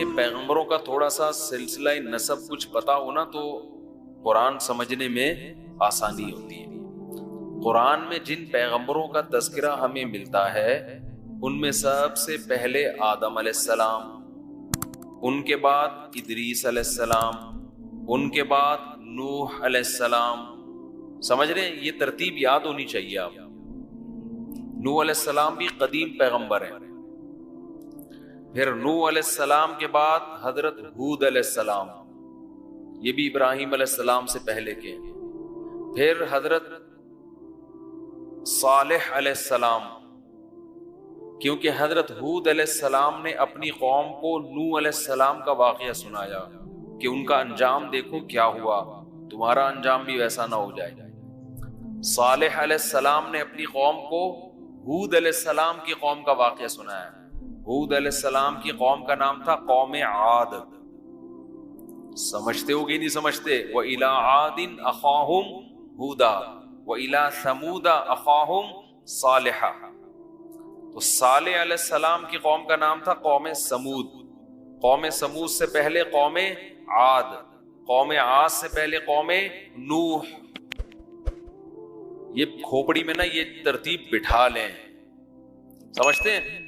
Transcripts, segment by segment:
کے پیغمبروں کا تھوڑا سا سلسلہ نسب کچھ پتا ہونا تو قرآن سمجھنے میں آسانی ہوتی ہے۔ قرآن میں جن پیغمبروں کا تذکرہ ہمیں ملتا ہے ان میں سب سے پہلے آدم علیہ السلام، ان کے بعد ادریس علیہ السلام، ان کے بعد نوح علیہ السلام۔ سمجھ رہے ہیں؟ یہ ترتیب یاد ہونی چاہیے آپ۔ نوح علیہ السلام بھی قدیم پیغمبر ہیں۔ پھر نوح علیہ السلام کے بعد حضرت ہود علیہ السلام، یہ بھی ابراہیم علیہ السلام سے پہلے کے ہیں۔ پھر حضرت صالح علیہ السلام، کیونکہ حضرت ہود علیہ السلام نے اپنی قوم کو نوح علیہ السلام کا واقعہ سنایا کہ ان کا انجام دیکھو کیا ہوا، تمہارا انجام بھی ویسا نہ ہو جائے۔ صالح علیہ السلام نے اپنی قوم کو ہود علیہ السلام کی قوم کا واقعہ سنایا۔ ہود علیہ السلام کی قوم کا نام تھا قوم عاد۔ سمجھتے ہو گی نہیں سمجھتے؟ وَإِلَىٰ عَادٍ أَخَاهُمْ هُودًا وَإِلَىٰ ثَمُودَ أَخَاهُمْ صَالِحًا۔ تو صالح علیہ السلام کی قوم کا نام تھا قوم سمود۔ قوم سمود سے پہلے قوم عاد، قوم عاد سے پہلے قوم نوح۔ یہ کھوپڑی میں نا یہ ترتیب بٹھا لیں، سمجھتے ہیں؟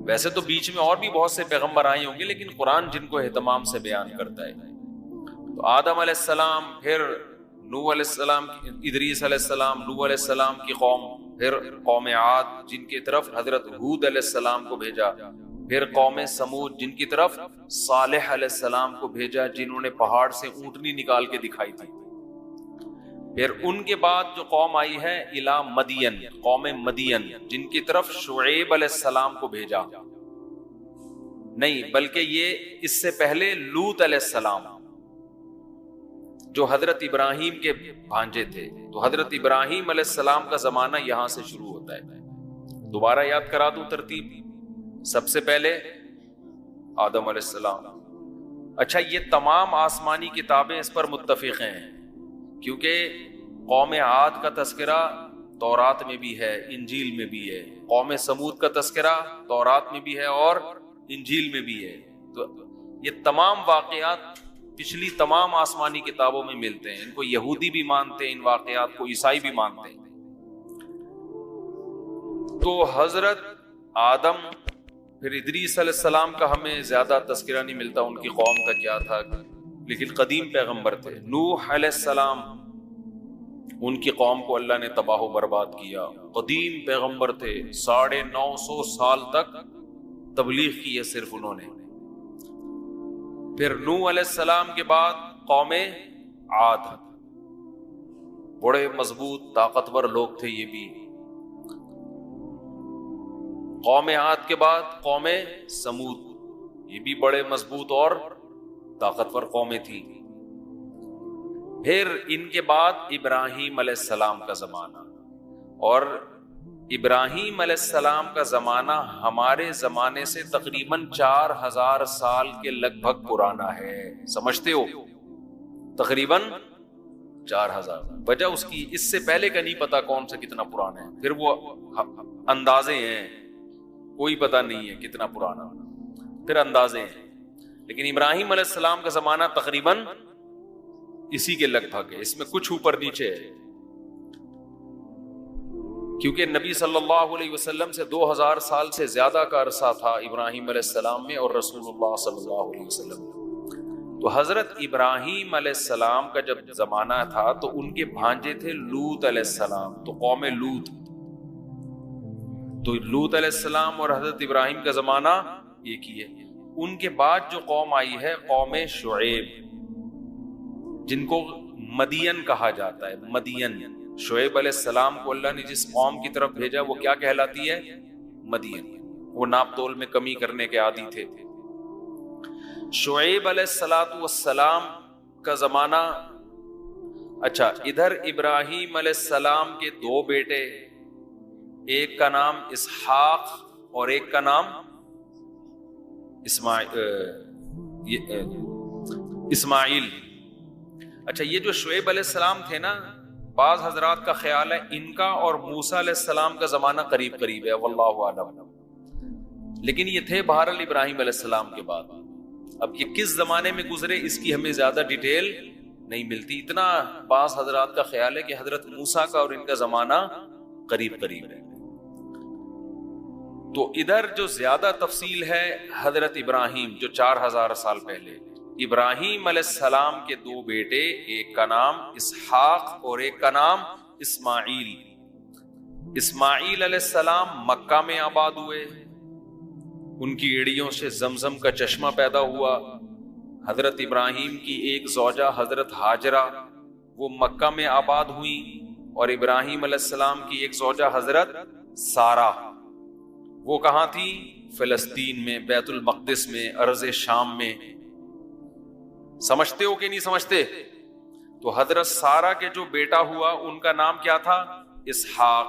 ویسے تو بیچ میں اور بھی بہت سے پیغمبر آئے ہوں گے، لیکن قرآن جن کو اہتمام سے بیان کرتا ہے۔ تو آدم علیہ السلام، پھر نوح علیہ السلام، ادریس علیہ السلام، نوح علیہ السلام کی قوم، پھر قوم عاد جن کی طرف حضرت ہود علیہ السلام کو بھیجا، پھر قوم سمود جن کی طرف صالح علیہ السلام کو بھیجا جنہوں نے پہاڑ سے اونٹنی نکال کے دکھائی تھی۔ پھر ان کے بعد جو قوم آئی ہے الی مدین، قوم مدین جن کی طرف شعیب علیہ السلام کو بھیجا، نہیں بلکہ یہ اس سے پہلے لوط علیہ السلام جو حضرت ابراہیم کے بھانجے تھے۔ تو حضرت ابراہیم علیہ السلام کا زمانہ یہاں سے شروع ہوتا ہے۔ دوبارہ یاد کرا دوں ترتیب، سب سے پہلے آدم علیہ السلام۔ اچھا، یہ تمام آسمانی کتابیں اس پر متفق ہیں، کیونکہ قوم عاد کا تذکرہ تورات میں بھی ہے، انجیل میں بھی ہے۔ قوم سمود کا تذکرہ تورات میں بھی ہے اور انجیل میں بھی ہے۔ تو یہ تمام واقعات پچھلی تمام آسمانی کتابوں میں ملتے ہیں۔ ان کو یہودی بھی مانتے ہیں، ان واقعات کو عیسائی بھی مانتے ہیں۔ تو حضرت آدم، پھر ادریس علیہ السلام کا ہمیں زیادہ تذکرہ نہیں ملتا، ان کی قوم کا کیا تھا، لیکن قدیم پیغمبر تھے۔ نوح علیہ السلام، ان کی قوم کو اللہ نے تباہ و برباد کیا، قدیم پیغمبر تھے، 950 سال تک تبلیغ کی ہے صرف انہوں نے۔ پھر نوح علیہ السلام کے بعد قوم عاد، بڑے مضبوط طاقتور لوگ تھے یہ بھی۔ قوم عاد کے بعد قوم سمود، یہ بھی بڑے مضبوط اور طاقتور قومیں تھیں۔ پھر ان کے بعد ابراہیم علیہ السلام کا زمانہ، اور ابراہیم علیہ السلام کا زمانہ ہمارے زمانے سے تقریباً 4000 سال کے لگ بھگ پرانا ہے۔ سمجھتے ہو؟ تقریباً 4000۔ وجہ اس کی اس سے پہلے کا نہیں پتا کون سا کتنا پرانا ہے، پھر وہ اندازے ہیں، کوئی پتہ نہیں ہے کتنا پرانا، پھر اندازے ہیں۔ لیکن ابراہیم علیہ السلام کا زمانہ تقریباً اسی کے لگ بھگ ہے، اس میں کچھ اوپر نیچے ہے، کیونکہ نبی صلی اللہ علیہ وسلم سے 2000 سال سے زیادہ کا عرصہ تھا ابراہیم علیہ السلام میں اور رسول اللہ صلی اللہ علیہ وسلم میں۔ تو حضرت ابراہیم علیہ السلام کا جب زمانہ تھا تو ان کے بھانجے تھے لوط علیہ السلام، تو قوم لوط، تو لوط علیہ السلام اور حضرت ابراہیم کا زمانہ ایک ہی ہے۔ ان کے بعد جو قوم آئی ہے قوم شعیب، جن کو مدین کہا جاتا ہے۔ مدین، شعیب علیہ السلام کو اللہ نے جس قوم کی طرف بھیجا وہ کیا کہلاتی ہے؟ مدین۔ وہ ناپ تول میں کمی کرنے کے عادی تھے۔ شعیب علیہ السلام کا زمانہ، اچھا ادھر ابراہیم علیہ السلام کے 2 بیٹے، ایک کا نام اسحاق اور ایک کا نام اسماعیل۔ اچھا، یہ جو شعیب علیہ السلام تھے نا، بعض حضرات کا خیال ہے ان کا اور موسیٰ علیہ السلام کا زمانہ قریب قریب ہے، واللہ اعلم۔ لیکن یہ تھے بہرحال ابراہیم علیہ السلام کے بعد. اب یہ کس زمانے میں گزرے اس کی ہمیں زیادہ ڈیٹیل نہیں ملتی. اتنا بعض حضرات کا خیال ہے کہ حضرت موسیٰ کا اور ان کا زمانہ قریب قریب ہے. تو ادھر جو زیادہ تفصیل ہے حضرت ابراہیم جو 4000 سال پہلے. ابراہیم علیہ السلام کے 2 بیٹے، ایک کا نام اسحاق اور ایک کا نام اسماعیل. اسماعیل علیہ السلام مکہ میں آباد ہوئے، ان کی ایڑیوں سے زمزم کا چشمہ پیدا ہوا. حضرت ابراہیم کی ایک زوجہ حضرت ہاجرہ وہ مکہ میں آباد ہوئی، اور ابراہیم علیہ السلام کی ایک زوجہ حضرت سارہ وہ کہاں تھی؟ فلسطین میں، بیت المقدس میں، ارض شام میں. سمجھتے ہو کہ نہیں سمجھتے؟ تو حضرت سارہ کے جو بیٹا ہوا ان کا نام کیا تھا؟ اسحاق.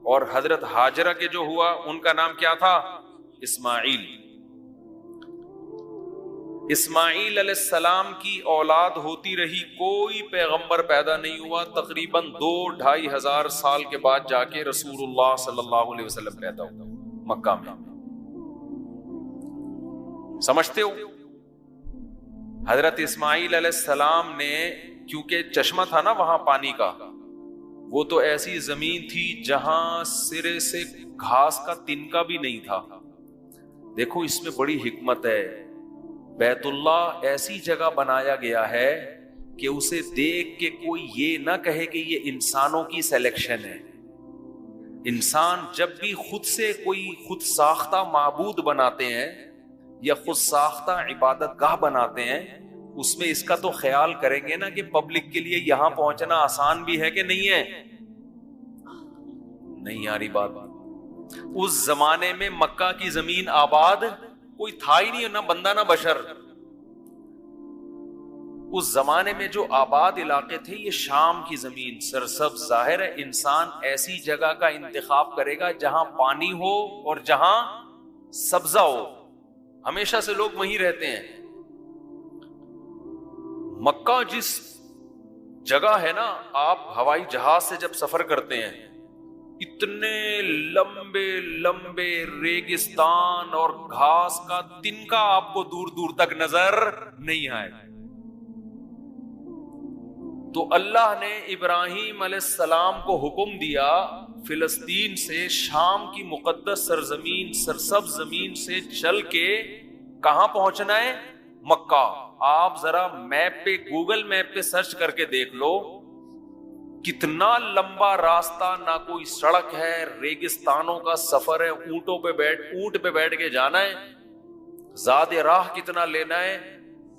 اور حضرت ہاجرہ کے جو ہوا ان کا نام کیا تھا؟ اسماعیل. اسماعیل علیہ السلام کی اولاد ہوتی رہی، کوئی پیغمبر پیدا نہیں ہوا. تقریباً 2-2.5 سال کے بعد جا کے رسول اللہ صلی اللہ علیہ وسلم پیدا ہوا مکہ میں. سمجھتے ہو؟ حضرت اسماعیل علیہ السلام نے، کیونکہ چشمہ تھا نا وہاں پانی کا، وہ تو ایسی زمین تھی جہاں سرے سے گھاس کا تنکا بھی نہیں تھا. دیکھو اس میں بڑی حکمت ہے. بیت اللہ ایسی جگہ بنایا گیا ہے کہ اسے دیکھ کے کوئی یہ نہ کہے کہ یہ انسانوں کی سلیکشن ہے. انسان جب بھی خود سے کوئی خود ساختہ معبود بناتے ہیں یا خود ساختہ عبادت گاہ بناتے ہیں، اس میں اس کا تو خیال کریں گے نا کہ پبلک کے لیے یہاں پہنچنا آسان بھی ہے کہ نہیں ہے. نہیں یاری بات. اس زمانے میں مکہ کی زمین آباد کوئی تھا ہی نہیں، نہ بندہ نہ بشر. اس زمانے میں جو آباد علاقے تھے یہ شام کی زمین سرسبز. ظاہر ہے انسان ایسی جگہ کا انتخاب کرے گا جہاں پانی ہو اور جہاں سبزہ ہو. ہمیشہ سے لوگ وہیں رہتے ہیں. مکہ جس جگہ ہے نا، آپ ہوائی جہاز سے جب سفر کرتے ہیں اتنے لمبے لمبے ریگستان اور گھاس کا تنکا آپ کو دور دور تک نظر نہیں آئے. تو اللہ نے ابراہیم علیہ السلام کو حکم دیا فلسطین سے شام کی مقدس سرزمین سرسبز زمین سے چل کے کہاں پہنچنا ہے؟ مکہ. آپ ذرا میپ پہ، گوگل میپ پہ سرچ کر کے دیکھ لو کتنا لمبا راستہ، نہ کوئی سڑک ہے، ریگستانوں کا سفر ہے، اونٹ پہ بیٹھ کے جانا ہے، زاد راہ کتنا لینا ہے.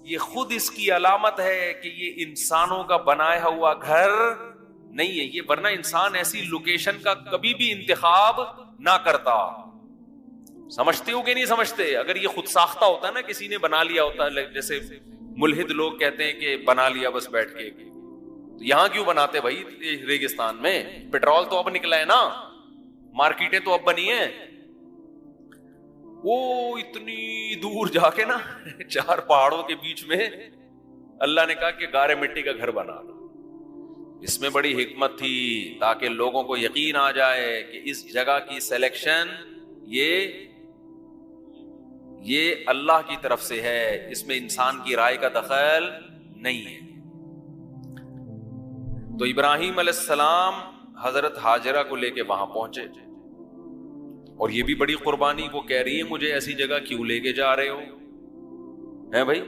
یہ خود اس کی علامت ہے کہ یہ انسانوں کا بنایا ہوا گھر نہیں ہے یہ، ورنہ انسان ایسی لوکیشن کا کبھی بھی انتخاب نہ کرتا. سمجھتے ہو کہ نہیں سمجھتے؟ اگر یہ خود ساختہ ہوتا ہے نا، کسی نے بنا لیا ہوتا ہے، جیسے ملحد لوگ کہتے ہیں کہ بنا لیا بس بیٹھ کے، یہاں کیوں بناتے بھائی ریگستان میں؟ پیٹرول تو اب نکلا ہے نا، مارکیٹیں تو اب بنی ہیں. وہ اتنی دور جا کے نا 4 پہاڑوں کے بیچ میں اللہ نے کہا کہ گارے مٹی کا گھر بنا دو. اس میں بڑی حکمت تھی تاکہ لوگوں کو یقین آ جائے کہ اس جگہ کی سلیکشن یہ اللہ کی طرف سے ہے، اس میں انسان کی رائے کا دخل نہیں ہے. تو ابراہیم علیہ السلام حضرت ہاجرہ کو لے کے وہاں پہنچے، اور یہ بھی بڑی قربانی. وہ کہہ رہی ہے مجھے ایسی جگہ کیوں لے کے جا رہے ہو؟ ہیں بھائی،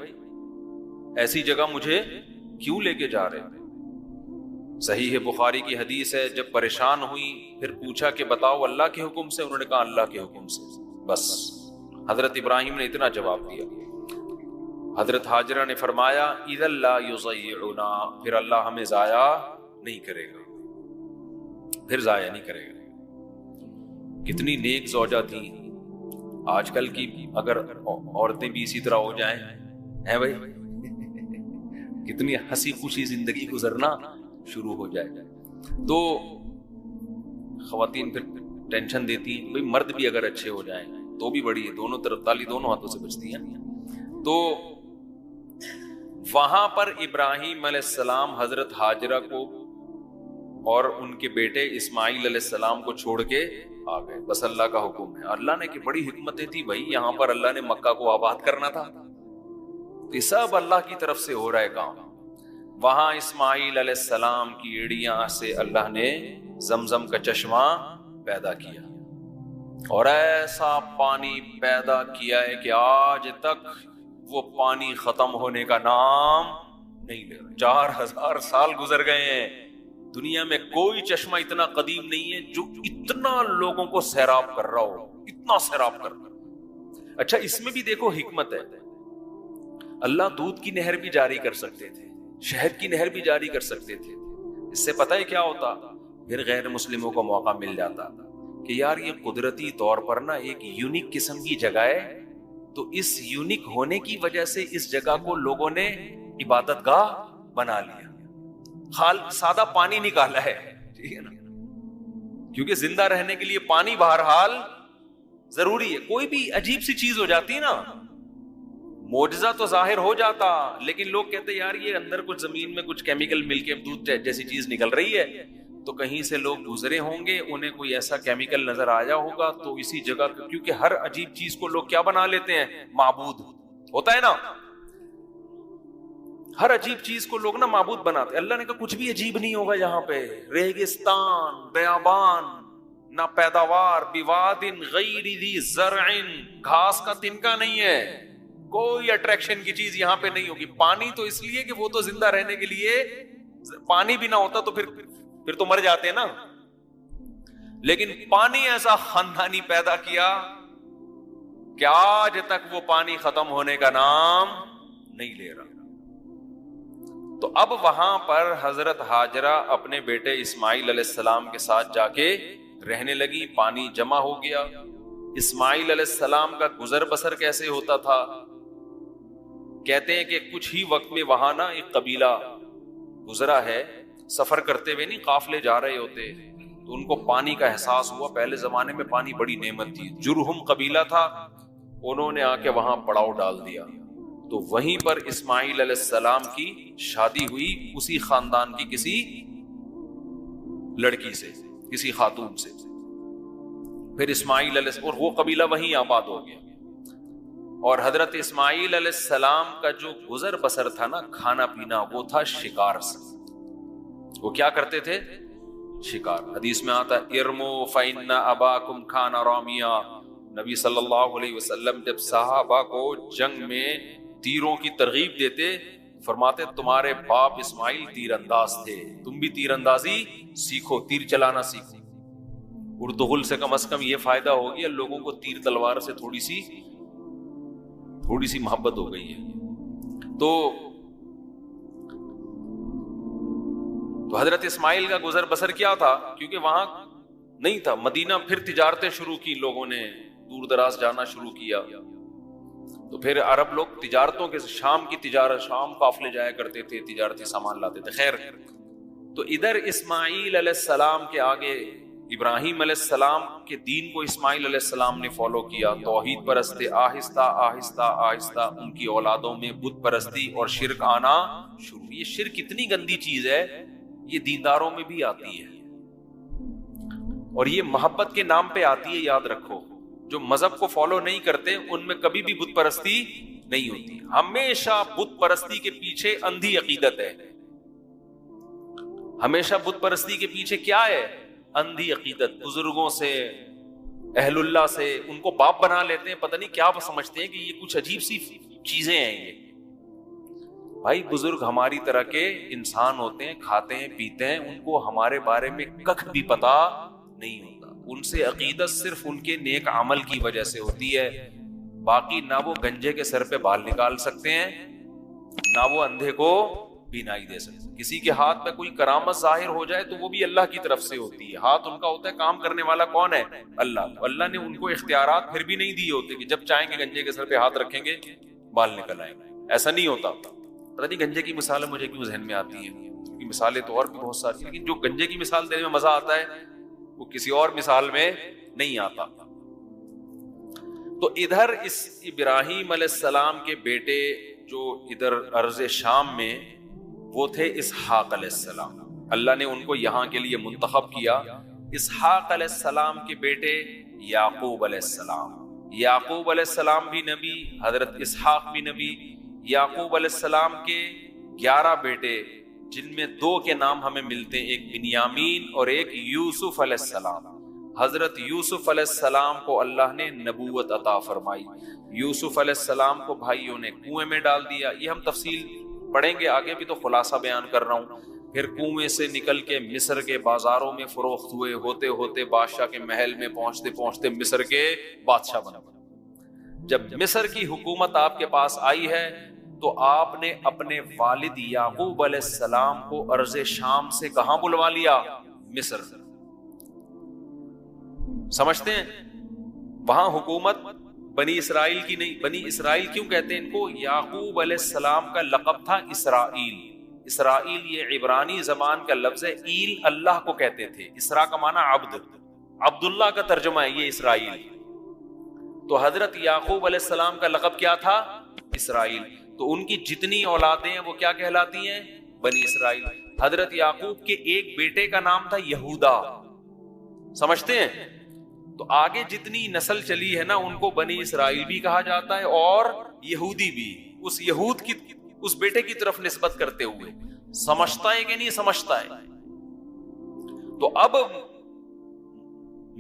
ایسی جگہ مجھے کیوں لے کے جا رہے ہو؟ صحیح بخاری کی حدیث ہے، جب پریشان ہوئی پھر پوچھا کہ بتاؤ اللہ کے حکم سے؟ انہوں نے کہا اللہ کے حکم سے. بس حضرت ابراہیم نے اتنا جواب دیا. حضرت ہاجرہ نے فرمایا اذا لا یضیعنا، پھر اللہ ہمیں ضائع نہیں کرے گا، پھر ضائع نہیں کرے گا. کتنی نیک زوجہ تھی. آج کل کی اگر عورتیں بھی اسی طرح ہو جائیں ہیں بھائی، کتنی ہنسی خوشی زندگی گزرنا شروع ہو جائے. تو خواتین پھر ٹینشن دیتی ہیں. بھائی مرد بھی اگر اچھے ہو جائیں تو بھی بڑی ہے، دونوں طرف تالی دونوں ہاتھوں سے بجتی ہیں. تو وہاں پر ابراہیم علیہ السلام حضرت ہاجرہ کو اور ان کے بیٹے اسماعیل علیہ السلام کو چھوڑ کے آ گئے. بس اللہ کا حکم ہے. اللہ نے کہ بڑی حکمتیں تھی بھائی, یہاں پر اللہ نے مکہ کو آباد کرنا تھا, یہ سب اللہ کی طرف سے ہو رہا ہے کام. وہاں اسماعیل علیہ السلام کی ایڑیاں سے اللہ نے زمزم کا چشمہ پیدا کیا, اور ایسا پانی پیدا کیا ہے کہ آج تک وہ پانی ختم ہونے کا نام نہیں لے رہا. 4000 سال گزر گئے ہیں, دنیا میں کوئی چشمہ اتنا قدیم نہیں ہے جو اتنا لوگوں کو سیراب کر رہا ہو, اتنا سیراب کر رہا. اچھا, اس میں بھی دیکھو حکمت ہے. اللہ دودھ کی نہر بھی جاری کر سکتے تھے, شہد کی نہر بھی جاری کر سکتے تھے. اس سے پتہ ہے کیا ہوتا, پھر غیر مسلموں کو موقع مل جاتا کہ یار یہ قدرتی طور پر نا ایک یونیک قسم کی جگہ ہے, تو اس یونیک ہونے کی وجہ سے اس جگہ کو لوگوں نے عبادت گاہ بنا لیا, سادہ پانی نکالا ہے, ٹھیک ہے نا, کیونکہ زندہ رہنے کے لیے پانی بہرحال ضروری ہے. کوئی بھی عجیب سی چیز ہو جاتی نا, معجزہ تو ظاہر ہو جاتا, لیکن لوگ کہتے یار یہ اندر کچھ زمین میں کچھ کیمیکل مل کے دودھ جیسی چیز نکل رہی ہے, تو کہیں سے لوگ گزرے ہوں گے, انہیں کوئی ایسا کیمیکل نظر آیا ہوگا, تو اسی جگہ, کیونکہ ہر عجیب چیز کو لوگ کیا بنا لیتے ہیں, معبود ہوتا ہے نا, ہر عجیب چیز کو لوگ نا معبود بناتے. اللہ نے کہا کچھ بھی عجیب نہیں ہوگا یہاں پہ, ریگستان, بیابان, نہ پیداوار, بواد غیر ذی زرع, گھاس کا تنکا نہیں ہے, کوئی اٹریکشن کی چیز یہاں پہ نہیں ہوگی. پانی تو اس لیے کہ وہ تو زندہ رہنے کے لیے, پانی بھی نہ ہوتا تو پھر تو مر جاتے نا, لیکن پانی ایسا خاندانی پیدا کیا کہ آج تک وہ پانی ختم ہونے کا نام نہیں لے رہا. تو اب وہاں پر حضرت ہاجرہ اپنے بیٹے اسماعیل علیہ السلام کے ساتھ جا کے رہنے لگی. پانی جمع ہو گیا. اسماعیل علیہ السلام کا گزر بسر کیسے ہوتا تھا, کہتے ہیں کہ کچھ ہی وقت میں وہاں نا ایک قبیلہ گزرا ہے, سفر کرتے ہوئے نہیں, قافلے جا رہے ہوتے, تو ان کو پانی کا احساس ہوا. پہلے زمانے میں پانی بڑی نعمت تھی. جرہم قبیلہ تھا, انہوں نے آ کے وہاں پڑاؤ ڈال دیا. تو وہیں پر اسماعیل علیہ السلام کی شادی ہوئی اسی خاندان کی کسی لڑکی سے, کسی خاتون سے. پھر اسماعیل علیہ, اور وہ قبیلہ وہیں آباد ہو گیا. اور حضرت اسماعیل علیہ السلام کا جو گزر بسر تھا نا, کھانا پینا, وہ تھا شکار سے. وہ کیا کرتے تھے, شکار. حدیث میں آتا ہے ارمو فإن اباکم کھان رامیا. نبی صلی اللہ علیہ وسلم جب صحابہ کو جنگ میں تیروں کی ترغیب دیتے, فرماتے تمہارے باپ اسماعیل تیر انداز تھے, تم بھی تیر اندازی سیکھو, تیر چلانا سیکھو. اردغل سے کم از کم یہ فائدہ ہو گیا, لوگوں کو تیر تلوار سے تھوڑی سی محبت ہو گئی ہے. تو حضرت اسماعیل کا گزر بسر کیا تھا, کیونکہ وہاں نہیں تھا. مدینہ پھر تجارتیں شروع کی, لوگوں نے دور دراز جانا شروع کیا. تو پھر عرب لوگ تجارتوں کے, شام کی تجارت, شام قافلے جایا کرتے تھے, تجارتی سامان لاتے تھے. خیر, تو ادھر اسماعیل علیہ السلام کے آگے ابراہیم علیہ السلام کے دین کو اسماعیل علیہ السلام نے فالو کیا, توحید پرستے. آہستہ آہستہ آہستہ ان کی اولادوں میں بت پرستی اور شرک آنا شروع. یہ شرک اتنی گندی چیز ہے, یہ دینداروں میں بھی آتی ہے, اور یہ محبت کے نام پہ آتی ہے. یاد رکھو, جو مذہب کو فالو نہیں کرتے ان میں کبھی بھی بت پرستی نہیں ہوتی. ہمیشہ بت پرستی کے پیچھے اندھی عقیدت ہے. ہمیشہ بت پرستی کے پیچھے کیا ہے, اندھی عقیدت. بزرگوں سے, اہل اللہ سے, ان کو باپ بنا لیتے ہیں, پتہ نہیں کیا سمجھتے ہیں کہ یہ کچھ عجیب سی چیزیں ہیں. یہ بھائی بزرگ ہماری طرح کے انسان ہوتے ہیں, کھاتے ہیں پیتے ہیں, ان کو ہمارے بارے میں ککھ بھی پتا نہیں ہوتا. ان سے عقیدت صرف ان کے نیک عمل کی وجہ سے ہوتی ہے. باقی نہ وہ گنجے کے سر پہ بال نکال سکتے ہیں, نہ وہ اندھے کو بینائی دے سکتے. کسی کے ہاتھ میں کوئی کرامت ظاہر ہو جائے تو وہ بھی اللہ کی طرف سے ہوتی ہے. ہاتھ ان کا ہوتا ہے, کام کرنے والا کون ہے, اللہ. اللہ نے ان کو اختیارات پھر بھی نہیں دیے ہوتے کہ جب چاہیں گے گنجے کے سر پہ ہاتھ رکھیں گے بال نکل آئیں گے. ایسا نہیں ہوتا. پتہ نہیں گنجے کی مثالیں مجھے کیوں ذہن میں آتی ہیں, کیونکہ مثالیں تو اور بھی بہت ساری, لیکن جو گنجے کی مثال دینے میں مزہ آتا ہے وہ کسی اور مثال میں نہیں آتا. تو ادھر اس ابراہیم علیہ السلام کے بیٹے جو ادھر ارض شام میں, وہ تھے اسحاق علیہ السلام. اللہ نے ان کو یہاں کے لیے منتخب کیا. اسحاق علیہ السلام کے بیٹے یعقوب علیہ السلام. یعقوب علیہ السلام بھی نبی, حضرت اسحاق بھی نبی. یعقوب علیہ السلام کے 11 بیٹے جن میں 2 کے نام ہمیں ملتے ہیں, ایک بنیامین اور ایک یوسف علیہ السلام. حضرت یوسف علیہ السلام کو اللہ نے نبوت عطا فرمائی. یوسف علیہ السلام کو بھائیوں نے کنویں میں ڈال دیا. یہ ہم تفصیل پڑھیں گے آگے بھی, تو خلاصہ بیان کر رہا ہوں. پھر کنویں سے نکل کے مصر کے بازاروں میں فروخت ہوئے, ہوتے ہوتے بادشاہ کے محل میں پہنچتے پہنچتے مصر کے بادشاہ بنا. جب مصر کی حکومت آپ کے پاس آئی ہے تو آپ نے اپنے والد یعقوب علیہ السلام کو ارض شام سے کہاں بلوا لیا؟ مصر. سمجھتے ہیں؟ وہاں حکومت بنی اسرائیل کی نہیں. بنی اسرائیل کیوں کہتے ہیں ان کو؟ یعقوب علیہ السلام کا لقب تھا اسرائیل. اسرائیل یہ عبرانی زبان کا لفظ ہے. ایل اللہ کو کہتے تھے. اسرا کا معنی عبد, عبداللہ کا ترجمہ ہے یہ اسرائیل. تو حضرت یعقوب علیہ السلام کا لقب کیا تھا؟ اسرائیل. تو ان کی جتنی اولادیں ہیں وہ کیا کہلاتی ہیں؟ بنی اسرائیل. حضرت یعقوب کے ایک بیٹے کا نام تھا یہودا. سمجھتے ہیں؟ تو آگے جتنی نسل چلی ہے نا ان کو بنی اسرائیل بھی کہا جاتا ہے اور یہودی بھی. اس یہود کی اس بیٹے کی طرف نسبت کرتے ہوئے. سمجھتا ہے کہ نہیں سمجھتا ہے؟ تو اب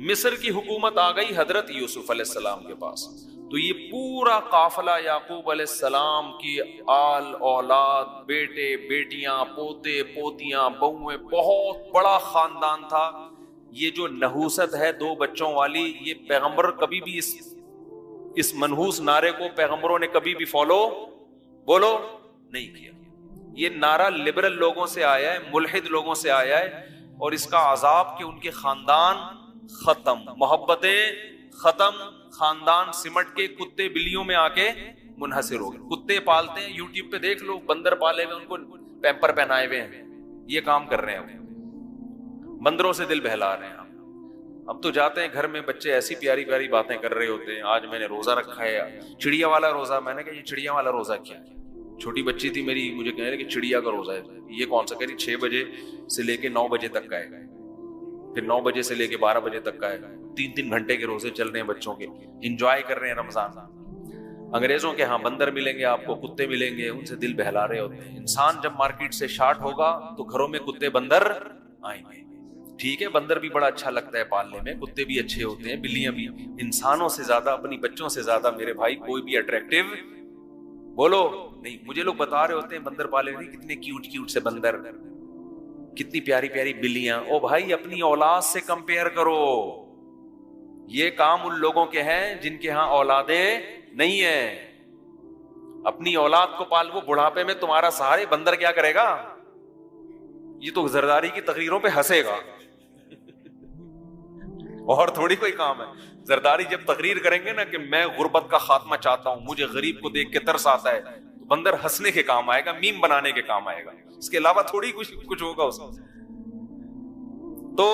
مصر کی حکومت آ گئی حضرت یوسف علیہ السلام کے پاس. تو یہ پورا قافلہ یعقوب علیہ السلام کی آل اولاد, بیٹے بیٹیاں, پوتے پوتیاں, بہویں, بہت بڑا خاندان تھا. یہ جو نحوست ہے 2 بچوں والی, یہ پیغمبر کبھی بھی اس منحوس نعرے کو پیغمبروں نے کبھی بھی فالو بولو نہیں کیا. یہ نعرہ لبرل لوگوں سے آیا ہے, ملحد لوگوں سے آیا ہے, اور اس کا عذاب کہ ان کے خاندان ختم, محبتیں ختم, خاندان سمٹ کے کتے بلیوں میں آ کے منحصر ہو گئے. کتے پالتے ہیں, یوٹیوب پہ دیکھ لو, بندر پالے ہوئے, ان کو پیمپر پہنائے ہوئے ہیں, یہ کام کر رہے ہیں, بندروں سے دل بہلا رہے ہیں. اب تو جاتے ہیں گھر میں, بچے ایسی پیاری پیاری باتیں کر رہے ہوتے ہیں. آج میں نے روزہ رکھا ہے, چڑیا والا روزہ. میں نے کہا یہ چڑیا والا روزہ کیا ہے؟ چھوٹی بچی تھی میری, مجھے کہہ رہے کہ چڑیا کا روزہ ہے. یہ کون سا؟ کہہ رہی 6 بجے سے لے کے 9 بجے تک کا ہے, پھر 9 بجے سے لے کے 12 بجے تک کا ہے. 3 گھنٹے کے روزے چل رہے ہیں بچوں کے, انجوائے کر رہے ہیں رمضان. انگریزوں کے ہاں بندر ملیں گے آپ کو, کتے ملیں گے, ان سے دل بہلا رہے ہوتے ہیں. انسان جب مارکیٹ سے شارٹ ہوگا تو گھروں میں کتے بندر آئیں گے. ٹھیک ہے, بندر بھی بڑا اچھا لگتا ہے پالنے میں, کتے بھی اچھے ہوتے ہیں, بلیاں بھی. انسانوں سے زیادہ, اپنی بچوں سے زیادہ میرے بھائی کوئی بھی اٹریکٹیو بولو نہیں. مجھے لوگ بتا رہے ہوتے ہیں بندر پالے ہوئے, کتنے کیوٹ کیوٹ سے بندر, کتنی پیاری پیاری بلیاں. او بھائی اپنی اولاد سے کمپیئر کرو. یہ کام ان لوگوں کے ہیں جن کے ہاں اولادیں نہیں ہیں. اپنی اولاد کو پال, وہ بڑھاپے میں تمہارا سہارے, بندر کیا کرے گا؟ یہ تو زرداری کی تقریروں پہ ہنسے گا اور تھوڑی کوئی کام ہے. زرداری جب تقریر کریں گے نا کہ میں غربت کا خاتمہ چاہتا ہوں, مجھے غریب کو دیکھ کے ترس آتا ہے, تو بندر ہنسنے کے کام آئے گا, میم بنانے کے کام آئے گا, اس کے علاوہ تھوڑی کچھ ہوگا اس. تو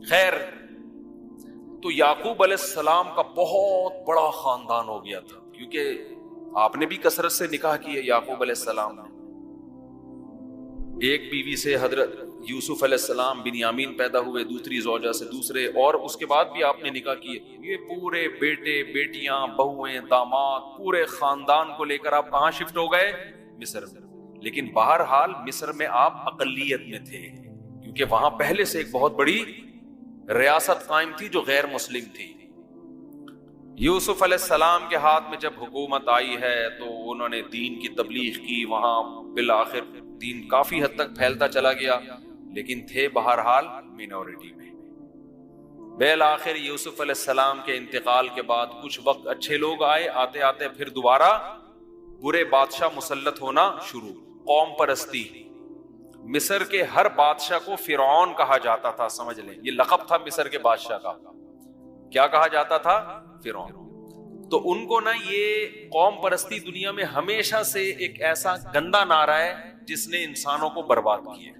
خیر, تو یعقوب علیہ السلام کا بہت بڑا خاندان ہو گیا تھا, کیونکہ آپ نے بھی کثرت سے نکاح کیے یعقوب علیہ السلام نے. ایک بیوی سے حضرت یوسف علیہ السلام بنیامین پیدا ہوئے, دوسری زوجہ سے دوسرے, اور اس کے بعد بھی آپ نے نکاح کیے. یہ پورے بیٹے بیٹیاں, بہویں, داماد, پورے خاندان کو لے کر آپ کہاں شفٹ ہو گئے؟ مصر میں. لیکن بہرحال مصر میں آپ اقلیت میں تھے, کیونکہ وہاں پہلے سے ایک بہت بڑی ریاست قائم تھی جو غیر مسلم تھی. یوسف علیہ السلام کے ہاتھ میں جب حکومت آئی ہے تو انہوں نے دین کی تبلیغ کی, وہاں بالآخر دین کافی حد تک پھیلتا چلا گیا, لیکن تھے بہرحال مینورٹی میں. بالآخر یوسف علیہ السلام کے انتقال کے بعد کچھ وقت اچھے لوگ آئے, آتے آتے پھر دوبارہ برے بادشاہ مسلط ہونا شروع. قوم پرستی. مصر کے ہر بادشاہ کو فرعون کہا جاتا تھا, سمجھ لیں, یہ لقب تھا مصر کے بادشاہ کا. کیا کہا جاتا تھا؟ فرعون. تو ان کو نا یہ قوم پرستی دنیا میں ہمیشہ سے ایک ایسا گندا نعرہ ہے جس نے انسانوں کو برباد کیا.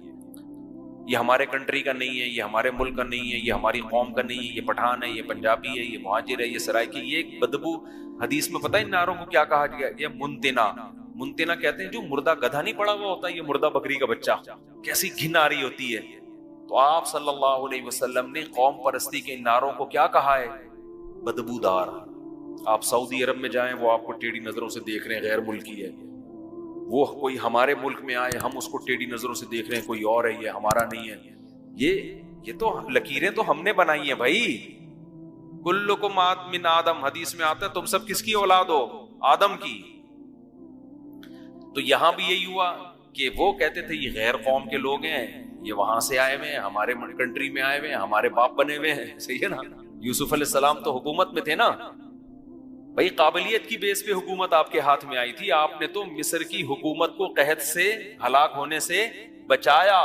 یہ ہمارے کنٹری کا نہیں ہے, یہ ہمارے ملک کا نہیں ہے, یہ ہماری قوم کا نہیں ہے, یہ پٹھان ہے, یہ پنجابی ہے, یہ مہاجر ہے, یہ سرائکی. یہ ایک بدبو. حدیث میں پتہ ہے ان نعروں کو کیا کہا گیا؟ یہ منتنا. منتنا کہتے ہیں جو مردہ گدھا نہیں پڑا ہوا ہوتا، یہ مردہ بکری کا بچہ، کیسی گھن آ رہی ہوتی ہے. تو آپ صلی اللہ علیہ وسلم نے قوم پرستی کے ان نعروں کو کیا کہا ہے؟ بدبودار. آپ سعودی عرب میں جائیں، وہ آپ کو ٹیڑھی نظروں سے دیکھ رہے ہیں، غیر ملکی ہے. وہ کوئی ہمارے ملک میں آئے، ہم اس کو ٹیڑھی نظروں سے دیکھ رہے ہیں، کوئی اور ہے، یہ ہمارا نہیں ہے. یہ تو لکیریں تو ہم نے بنائی ہیں بھائی. کلکم من آدم، حدیث میں آتا ہے تم سب کس کی اولاد ہو؟ آدم کی. تو یہاں بھی یہی ہوا کہ وہ کہتے تھے یہ غیر قوم کے لوگ ہیں، یہ وہاں سے آئے ہوئے ہیں، ہمارے کنٹری میں آئے ہوئے ہیں، ہمارے باپ بنے ہوئے ہیں. صحیح ہے نا؟ یوسف علیہ السلام تو حکومت میں تھے نا بھائی، قابلیت کی بیس پہ حکومت آپ کے ہاتھ میں آئی تھی. آپ نے تو مصر کی حکومت کو قحط سے، ہلاک ہونے سے بچایا،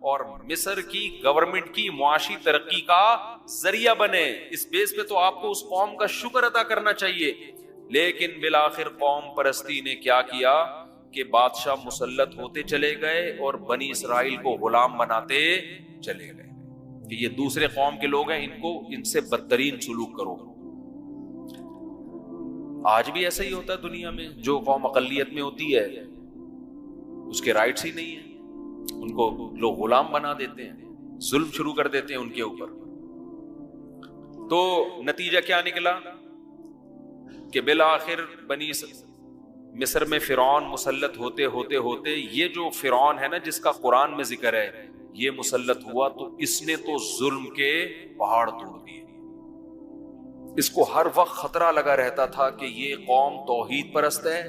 اور مصر کی گورنمنٹ کی معاشی ترقی کا ذریعہ بنے. اس بیس پہ تو آپ کو اس قوم کا شکر ادا کرنا چاہیے. لیکن بالآخر قوم پرستی نے کیا کیا کہ بادشاہ مسلط ہوتے چلے گئے اور بنی اسرائیل کو غلام بناتے چلے گئے کہ یہ دوسرے قوم کے لوگ ہیں، ان سے بدترین سلوک کرو. آج بھی ایسا ہی ہوتا ہے دنیا میں. جو قوم اقلیت میں ہوتی ہے اس کے رائٹس ہی نہیں ہیں، ان کو لوگ غلام بنا دیتے ہیں، ظلم شروع کر دیتے ہیں ان کے اوپر. تو نتیجہ کیا نکلا کہ بالآخر بنی مصر میں فرعون مسلط ہوتے ہوتے ہوتے یہ جو فرعون ہے نا جس کا قرآن میں ذکر ہے، یہ مسلط ہوا تو اس نے تو ظلم کے پہاڑ توڑ دیے. اس کو ہر وقت خطرہ لگا رہتا تھا کہ یہ قوم توحید پرست ہے،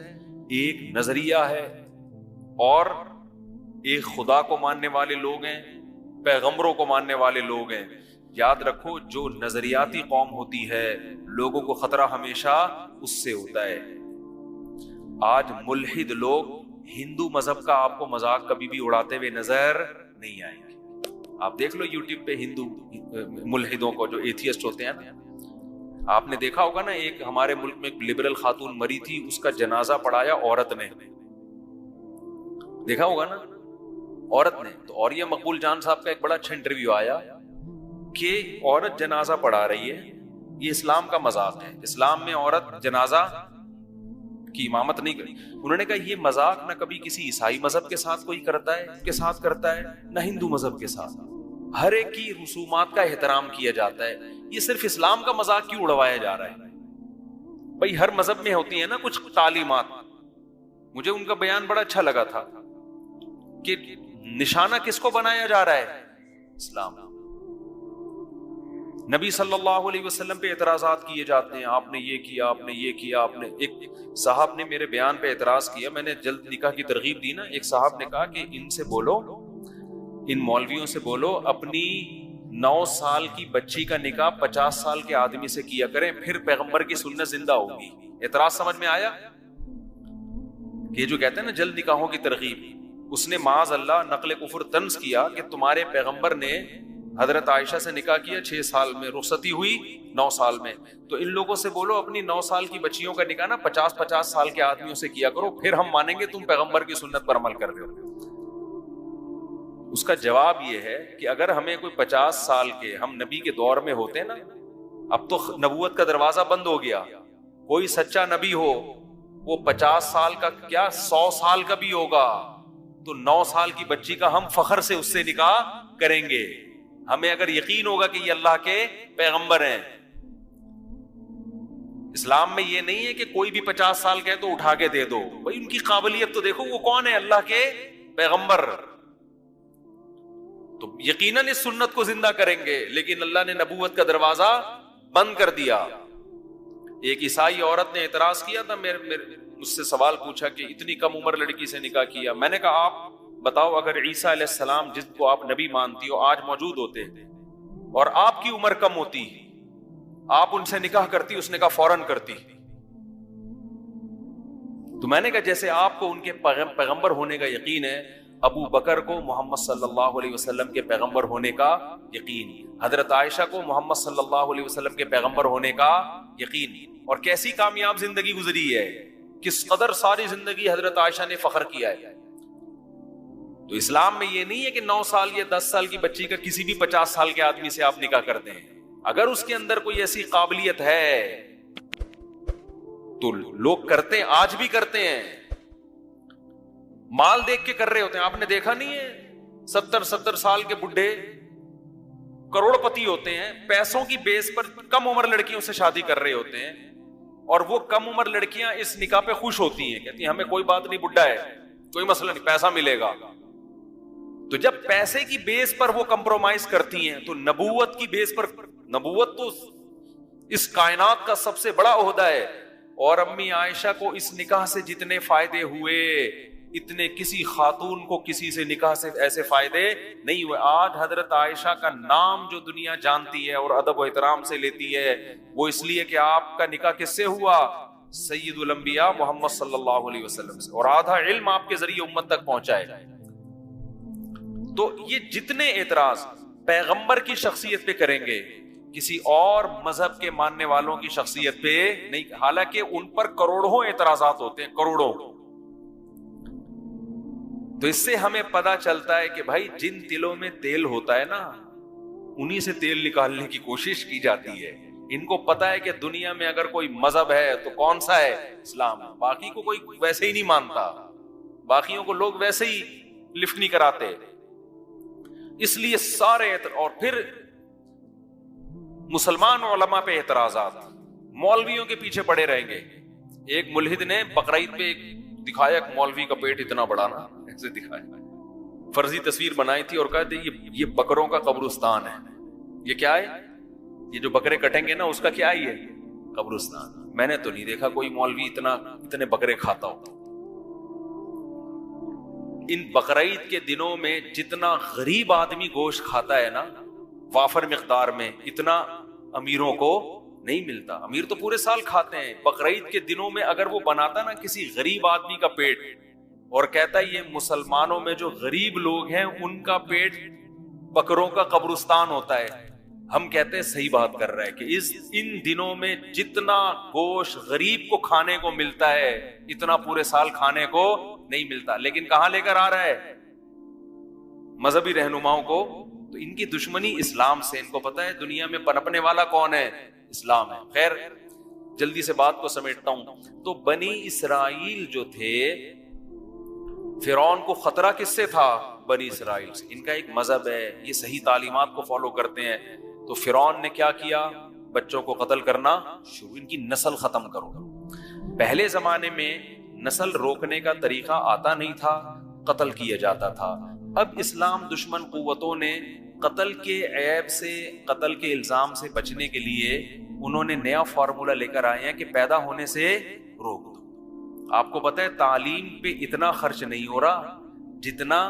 ایک نظریہ ہے، اور ایک خدا کو ماننے والے لوگ ہیں، پیغمبروں کو ماننے والے لوگ ہیں. یاد رکھو جو نظریاتی قوم ہوتی ہے لوگوں کو خطرہ ہمیشہ اس سے ہوتا ہے. آج ملحد لوگ ہندو مذہب کا آپ کو مذاق کبھی بھی اڑاتے ہوئے نظر نہیں آئیں گے. آپ دیکھ لو یوٹیوب پہ ہندو ملحدوں کو، جو ایتھیسٹ ہوتے ہیں نا. آپ نے دیکھا ہوگا نا، ایک ہمارے ملک میں ایک لبرل خاتون مری تھی، اس کا جنازہ پڑھایا عورت نے. دیکھا ہوگا نا، عورت نے. تو اور یہ مقبول جان صاحب کا ایک بڑا اچھا انٹرویو آیا کہ عورت جنازہ پڑھا رہی ہے، یہ اسلام کا مذاق ہے، اسلام میں عورت جنازہ کی امامت نہیں کری. انہوں نے کہا یہ مذاق نہ کبھی کسی عیسائی مذہب کے ساتھ کوئی کرتا ہے نہ ہندو مذہب کے ساتھ. ہر ایک کی رسومات کا احترام کیا جاتا ہے. یہ صرف اسلام کا مذاق کیوں اڑوایا جا رہا ہے؟ بھائی ہر مذہب میں ہوتی ہیں نا کچھ تعلیمات. مجھے ان کا بیان بڑا اچھا لگا تھا کہ نشانہ کس کو بنایا جا رہا ہے؟ اسلام. نبی صلی اللہ علیہ وسلم پہ اعتراضات کیے جاتے ہیں، آپ نے یہ کیا، آپ نے یہ کیا، آپ نے. ایک صاحب نے میرے بیان پہ اعتراض کیا، میں نے جلد نکاح کی ترغیب دی نا. ایک صاحب نے کہا کہ ان سے بولو، ان مولویوں سے بولو اپنی 9 سال کی بچی کا نکاح 50 سال کے آدمی سے کیا کریں، پھر پیغمبر کی سنت زندہ ہوگی. اعتراض سمجھ میں آیا؟ یہ جو کہتے ہیں نا جلد نکاحوں کی ترغیب، اس نے معاذ اللہ نقل کفر طنز کیا کہ تمہارے پیغمبر نے حضرت عائشہ سے نکاح کیا 6 سال میں، رخصتی ہوئی 9 سال میں. تو ان لوگوں سے بولو اپنی 9 سال کی بچیوں کا نکاح نا 50 سال کے آدمیوں سے کیا کرو، پھر ہم مانیں گے تم پیغمبر کی سنت پر عمل کر رہے ہو. اس کا جواب یہ ہے کہ اگر ہمیں کوئی 50 سال کے، ہم نبی کے دور میں ہوتے نا، اب تو نبوت کا دروازہ بند ہو گیا. کوئی سچا نبی ہو وہ 50 سال کا کیا 100 سال کا بھی ہوگا تو 9 سال کی بچی کا ہم فخر سے اس سے نکاح کریں گے. ہمیں اگر یقین ہوگا کہ یہ اللہ کے پیغمبر ہیں. اسلام میں یہ نہیں ہے کہ کوئی بھی 50 سال کا ہے تو اٹھا کے دے دو. بھائی ان کی قابلیت تو دیکھو، وہ کون ہے؟ اللہ کے پیغمبر. تو یقیناً اس سنت کو زندہ کریں گے، لیکن اللہ نے نبوت کا دروازہ بند کر دیا. ایک عیسائی عورت نے اعتراض کیا تھا، مجھ سے سوال پوچھا کہ اتنی کم عمر لڑکی سے نکاح کیا. میں نے کہا آپ بتاؤ، اگر عیسیٰ علیہ السلام جس کو آپ نبی مانتی ہو آج موجود ہوتے اور آپ کی عمر کم ہوتی، آپ ان سے نکاح کرتی؟ اس نے کہا فوراً کرتی. تو میں نے کہا جیسے آپ کو ان کے پیغمبر ہونے کا یقین ہے، ابو بکر کو محمد صلی اللہ علیہ وسلم کے پیغمبر ہونے کا یقین، حضرت عائشہ کو محمد صلی اللہ علیہ وسلم کے پیغمبر ہونے کا یقین. اور کیسی کامیاب زندگی گزری ہے، کس قدر ساری زندگی حضرت عائشہ نے فخر کیا ہے. تو اسلام میں یہ نہیں ہے کہ 9 سال یا 10 سال کی بچی کا کسی بھی 50 سال کے آدمی سے آپ نکاح کرتے ہیں. اگر اس کے اندر کوئی ایسی قابلیت ہے تو لوگ کرتے ہیں، آج بھی کرتے ہیں. مال دیکھ کے کر رہے ہوتے ہیں. آپ نے دیکھا نہیں ہے 70 سال کے بڈھے کروڑ پتی ہوتے ہیں, پیسوں کی بیس پر کم عمر لڑکیوں سے شادی کر رہے ہوتے ہیں, اور وہ کم عمر لڑکیاں اس نکاح پہ خوش ہوتی ہیں, کہتی ہیں ہمیں کوئی بات نہیں, بڈھا ہے کوئی مسئلہ نہیں, پیسہ ملے گا. تو جب پیسے کی بیس پر وہ کمپرومائز کرتی ہیں تو نبوت کی بیس پر, نبوت تو اس کائنات کا سب سے بڑا عہدہ ہے, اور امی عائشہ کو اس نکاح سے جتنے فائدے ہوئے اتنے کسی خاتون کو کسی سے نکاح سے ایسے فائدے نہیں ہوئے. آج حضرت عائشہ کا نام جو دنیا جانتی ہے اور ادب و احترام سے لیتی ہے, وہ اس لیے کہ آپ کا نکاح کس سے ہوا؟ سید الانبیاء محمد صلی اللہ علیہ وسلم سے, اور آدھا علم آپ کے ذریعے امت تک پہنچا ہے. تو یہ جتنے اعتراض پیغمبر کی شخصیت پہ کریں گے, کسی اور مذہب کے ماننے والوں کی شخصیت پہ نہیں, حالانکہ ان پر کروڑوں اعتراضات ہوتے ہیں, کروڑوں. تو اس سے ہمیں پتا چلتا ہے کہ بھائی جن تلوں میں تیل ہوتا ہے نا, انہی سے تیل نکالنے کی کوشش کی جاتی ہے. ان کو پتا ہے کہ دنیا میں اگر کوئی مذہب ہے تو کون سا ہے؟ اسلام. باقی کو کوئی ویسے ہی نہیں مانتا, باقیوں کو لوگ ویسے ہی لفٹ نہیں کراتے. اس لیے سارے اور پھر مسلمان علماء پہ اعتراضات, مولویوں کے پیچھے پڑے رہیں گے. ایک ملحد نے بقرعید پہ دکھایا ایک مولوی کا پیٹ اتنا بڑا نا, ایسے دکھایا, فرضی تصویر بنائی تھی اور کہا تھا یہ بکروں کا قبرستان ہے. یہ کیا ہے؟ یہ جو بکرے کٹیں گے نا اس کا کیا ہے؟ یہ قبرستان. میں نے تو نہیں دیکھا کوئی مولوی اتنے بکرے کھاتا ہو. ان بقرعید کے دنوں میں جتنا غریب آدمی گوشت کھاتا ہے نا وافر مقدار میں, اتنا امیروں کو نہیں ملتا. امیر تو پورے سال کھاتے ہیں. بقرعید کے دنوں میں اگر وہ بناتا نا کسی غریب آدمی کا پیٹ اور کہتا یہ مسلمانوں میں جو غریب لوگ ہیں ان کا پیٹ بکروں کا قبرستان ہوتا ہے, ہم کہتے ہیں صحیح بات کر رہا ہے کہ ان دنوں میں جتنا گوشت غریب کو کھانے کو ملتا ہے اتنا پورے سال کھانے کو نہیں ملتا. لیکن کہاں لے کر آ رہا ہے؟ مذہبی رہنماؤں کو. تو ان کی دشمنی اسلام سے, ان کو پتا ہے دنیا میں پنپنے والا کون ہے؟ اسلام ہے. خیر جلدی سے بات کو سمیٹتا ہوں. تو بنی اسرائیل جو تھے, فرعون کو خطرہ کس سے تھا؟ بنی اسرائیل سے. ان کا ایک مذہب ہے, یہ صحیح تعلیمات کو فالو کرتے ہیں. تو فرعون نے کیا کیا؟ بچوں کو قتل کرنا شروع, ان کی نسل ختم کرو. پہلے زمانے میں نسل روکنے کا طریقہ آتا نہیں تھا, قتل کیا جاتا تھا. اب اسلام دشمن قوتوں نے قتل کے عیب سے, قتل کے الزام سے بچنے کے لیے انہوں نے نیا فارمولا لے کر آئے ہیں کہ پیدا ہونے سے روک دو. آپ کو پتہ ہے تعلیم پہ اتنا خرچ نہیں ہو رہا جتنا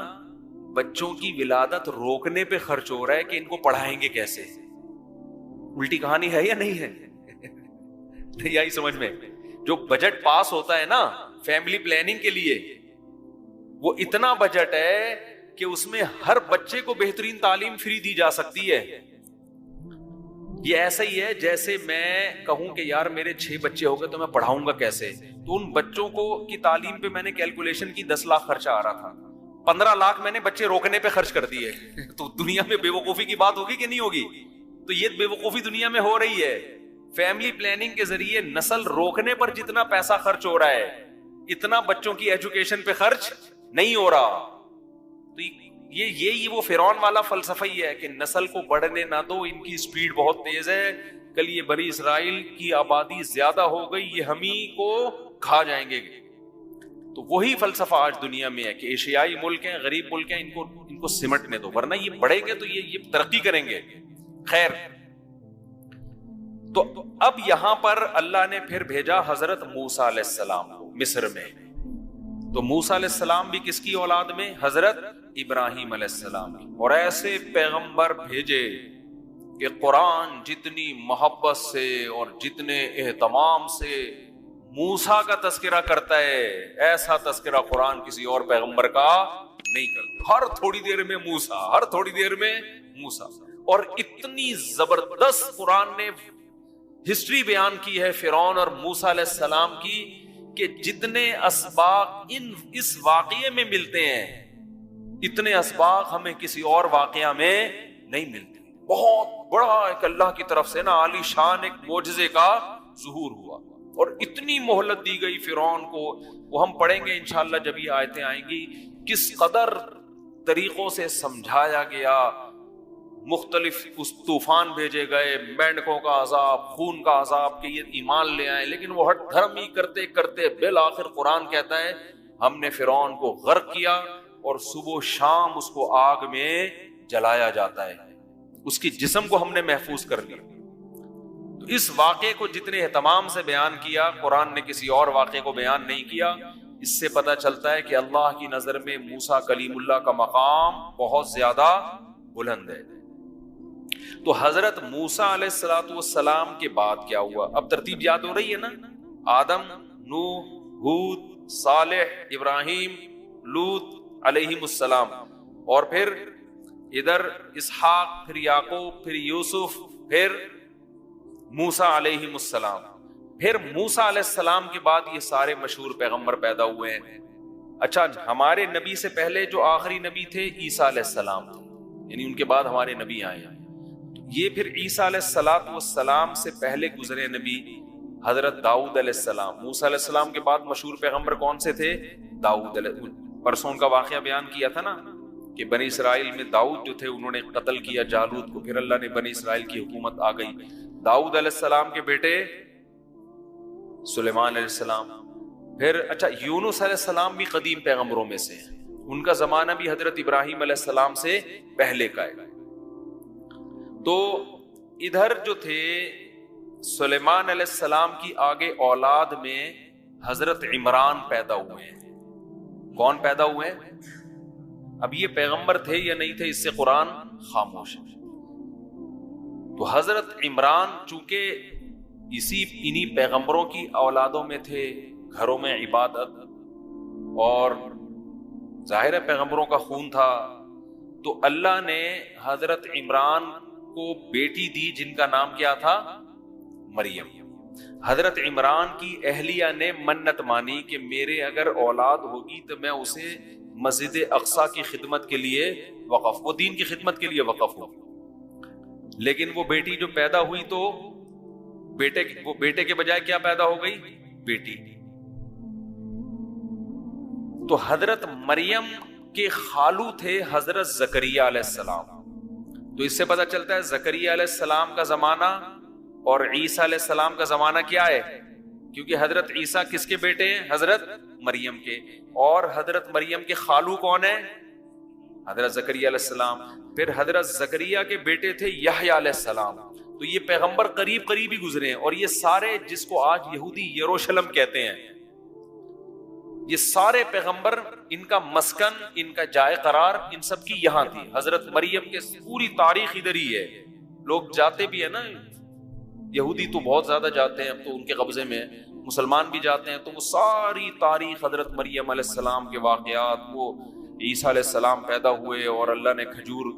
بچوں کی ولادت روکنے پہ خرچ ہو رہا ہے کہ ان کو پڑھائیں گے کیسے. الٹی کہانی ہے یا نہیں ہے؟ نہیں آئی سمجھ میں؟ جو بجٹ پاس ہوتا ہے نا فیملی پلاننگ کے لیے, وہ اتنا بجٹ ہے کہ اس میں ہر بچے کو بہترین تعلیم فری دی جا سکتی ہے. یہ ایسا ہی ہے جیسے میں کہوں کہ یار میرے 6 بچے ہو گئے تو میں پڑھاؤں گا کیسے. تو ان بچوں کو کی تعلیم پہ میں نے کیلکولیشن کی 10 لاکھ خرچہ آ رہا تھا, 15 لاکھ میں نے بچے روکنے پہ خرچ کر دیے. تو دنیا میں بے وقوفی کی بات ہوگی کہ نہیں ہوگی؟ تو یہ بے وقوفی دنیا میں ہو رہی ہے. فیملی پلاننگ کے ذریعے نسل روکنے پر جتنا پیسہ خرچ ہو رہا ہے اتنا بچوں کی ایجوکیشن پہ خرچ نہیں ہو رہا. تو یہ وہ فرعون والا فلسفہ ہی ہے کہ نسل کو بڑھنے نہ دو, ان کی سپیڈ بہت تیز ہے, کل یہ بنی اسرائیل کی آبادی زیادہ ہو گئی, یہ ہم ہی کو کھا جائیں گے. تو وہی فلسفہ آج دنیا میں ہے کہ ایشیائی ملک ہیں, غریب ملک ہیں, ان کو سمٹنے دو, ورنہ یہ بڑھیں گے تو یہ ترقی کریں گے. خیر, تو اب یہاں پر اللہ نے پھر بھیجا حضرت موسیٰ علیہ السلام کو مصر میں. تو موسیٰ علیہ السلام بھی کس کی اولاد میں؟ حضرت ابراہیم علیہ السلام کی. اور ایسے پیغمبر بھیجے کہ قرآن جتنی محبت سے اور جتنے اہتمام سے موسیٰ کا تذکرہ کرتا ہے ایسا تذکرہ قرآن کسی اور پیغمبر کا نہیں کرتا. ہر تھوڑی دیر میں موسیٰ, ہر تھوڑی دیر میں موسیٰ. اور اتنی زبردست قرآن نے ہسٹری بیان کی ہے فرعون اور موسیٰ علیہ السلام کی کہ جتنے اسباق اس واقعے میں ملتے ہیں اتنے اسباق ہمیں کسی اور واقعہ میں نہیں ملتے. بہت بڑا ایک اللہ کی طرف سے نا عالی شان ایک معجزے کا ظہور ہوا. اور اتنی مہلت دی گئی فرعون کو، وہ ہم پڑھیں گے انشاءاللہ جب یہ آیتیں آئیں گی، کس قدر طریقوں سے سمجھایا گیا، مختلف اس طوفان بھیجے گئے، مینڈکوں کا عذاب، خون کا عذاب کہ یہ ایمان لے آئے، لیکن وہ ہٹ دھرم ہی کرتے کرتے بالآخر قرآن کہتا ہے ہم نے فرعون کو غرق کیا اور صبح و شام اس کو آگ میں جلایا جاتا ہے، اس کی جسم کو ہم نے محفوظ کر لیا۔ تو اس واقعے کو جتنے اہتمام سے بیان کیا، قرآن نے کسی اور واقعے کو بیان نہیں کیا۔ اس سے پتہ چلتا ہے کہ اللہ کی نظر میں موسیٰ کلیم اللہ کا مقام بہت زیادہ بلند ہے۔ تو حضرت موسیٰ علیہ السلام کے بعد کیا ہوا؟ اب ترتیب یاد ہو رہی ہے نا، آدم، نوح، ہود، صالح، ابراہیم، لوط علیہم السلام، اور پھر ادھر اسحاق، پھر یعقوب، پھر یوسف، پھر موسیٰ علیہم السلام۔ پھر موسیٰ علیہ السلام کے بعد یہ سارے مشہور پیغمبر پیدا ہوئے ہیں۔ اچھا، ہمارے نبی سے پہلے جو آخری نبی تھے عیسیٰ علیہ السلام تھے، یعنی ان کے بعد ہمارے نبی آئے ہیں۔ یہ پھر عیسیٰ علیہ السلام سے پہلے گزرے نبی حضرت داؤد علیہ السلام۔ موسیٰ علیہ السلام کے بعد مشہور پیغمبر کون سے تھے؟ داؤد علیہ، پرسوں کا واقعہ بیان کیا تھا نا کہ بنی اسرائیل میں داؤد جو تھے انہوں نے قتل کیا جالوت کو، پھر اللہ نے بنی اسرائیل کی حکومت آ گئی۔ داؤد علیہ السلام کے بیٹے سلیمان علیہ السلام، پھر اچھا یونس علیہ السلام بھی قدیم پیغمبروں میں سے ہیں، ان کا زمانہ بھی حضرت ابراہیم علیہ السلام سے پہلے کا ہے۔ تو ادھر جو تھے سلیمان علیہ السلام کی آگے اولاد میں حضرت عمران پیدا ہوئے ہیں۔ کون پیدا ہوئے ہیں؟ اب یہ پیغمبر تھے یا نہیں تھے اس سے قرآن خاموش ہے۔ تو حضرت عمران چونکہ انہی پیغمبروں کی اولادوں میں تھے، گھروں میں عبادت اور ظاہر ہے پیغمبروں کا خون تھا، تو اللہ نے حضرت عمران کو بیٹی دی جن کا نام کیا تھا؟ مریم۔ حضرت عمران کی اہلیہ نے منت مانی کہ میرے اگر اولاد ہوگی تو میں اسے مسجد اقصیٰ کی خدمت کے لیے وقف، وہ دین کی خدمت کے لیے وقف ہو۔ لیکن وہ بیٹی جو پیدا ہوئی تو وہ بیٹے کے بجائے کیا پیدا ہو گئی؟ بیٹی۔ تو حضرت مریم کے خالو تھے حضرت زکریا علیہ السلام۔ تو اس سے پتہ چلتا ہے زکریا علیہ السلام کا زمانہ اور عیسیٰ علیہ السلام کا زمانہ کیا ہے، کیونکہ حضرت عیسیٰ کس کے بیٹے ہیں؟ حضرت مریم کے، اور حضرت مریم کے خالو کون ہیں؟ حضرت زکریا علیہ السلام۔ پھر حضرت زکریا کے بیٹے تھے یحییٰ علیہ السلام۔ تو یہ پیغمبر قریب قریب ہی گزرے ہیں، اور یہ سارے جس کو آج یہودی یروشلم کہتے ہیں، یہ سارے پیغمبر ان کا مسکن، ان کا جائے قرار ان سب کی یہاں تھی۔ حضرت مریم کے پوری تاریخ ادھر ہی ہے، لوگ جاتے بھی ہیں نا، یہودی تو بہت زیادہ جاتے ہیں، اب تو ان کے قبضے میں، مسلمان بھی جاتے ہیں، تو وہ ساری تاریخ حضرت مریم علیہ السلام کے واقعات، وہ عیسیٰ علیہ السلام پیدا ہوئے اور اللہ نے کھجور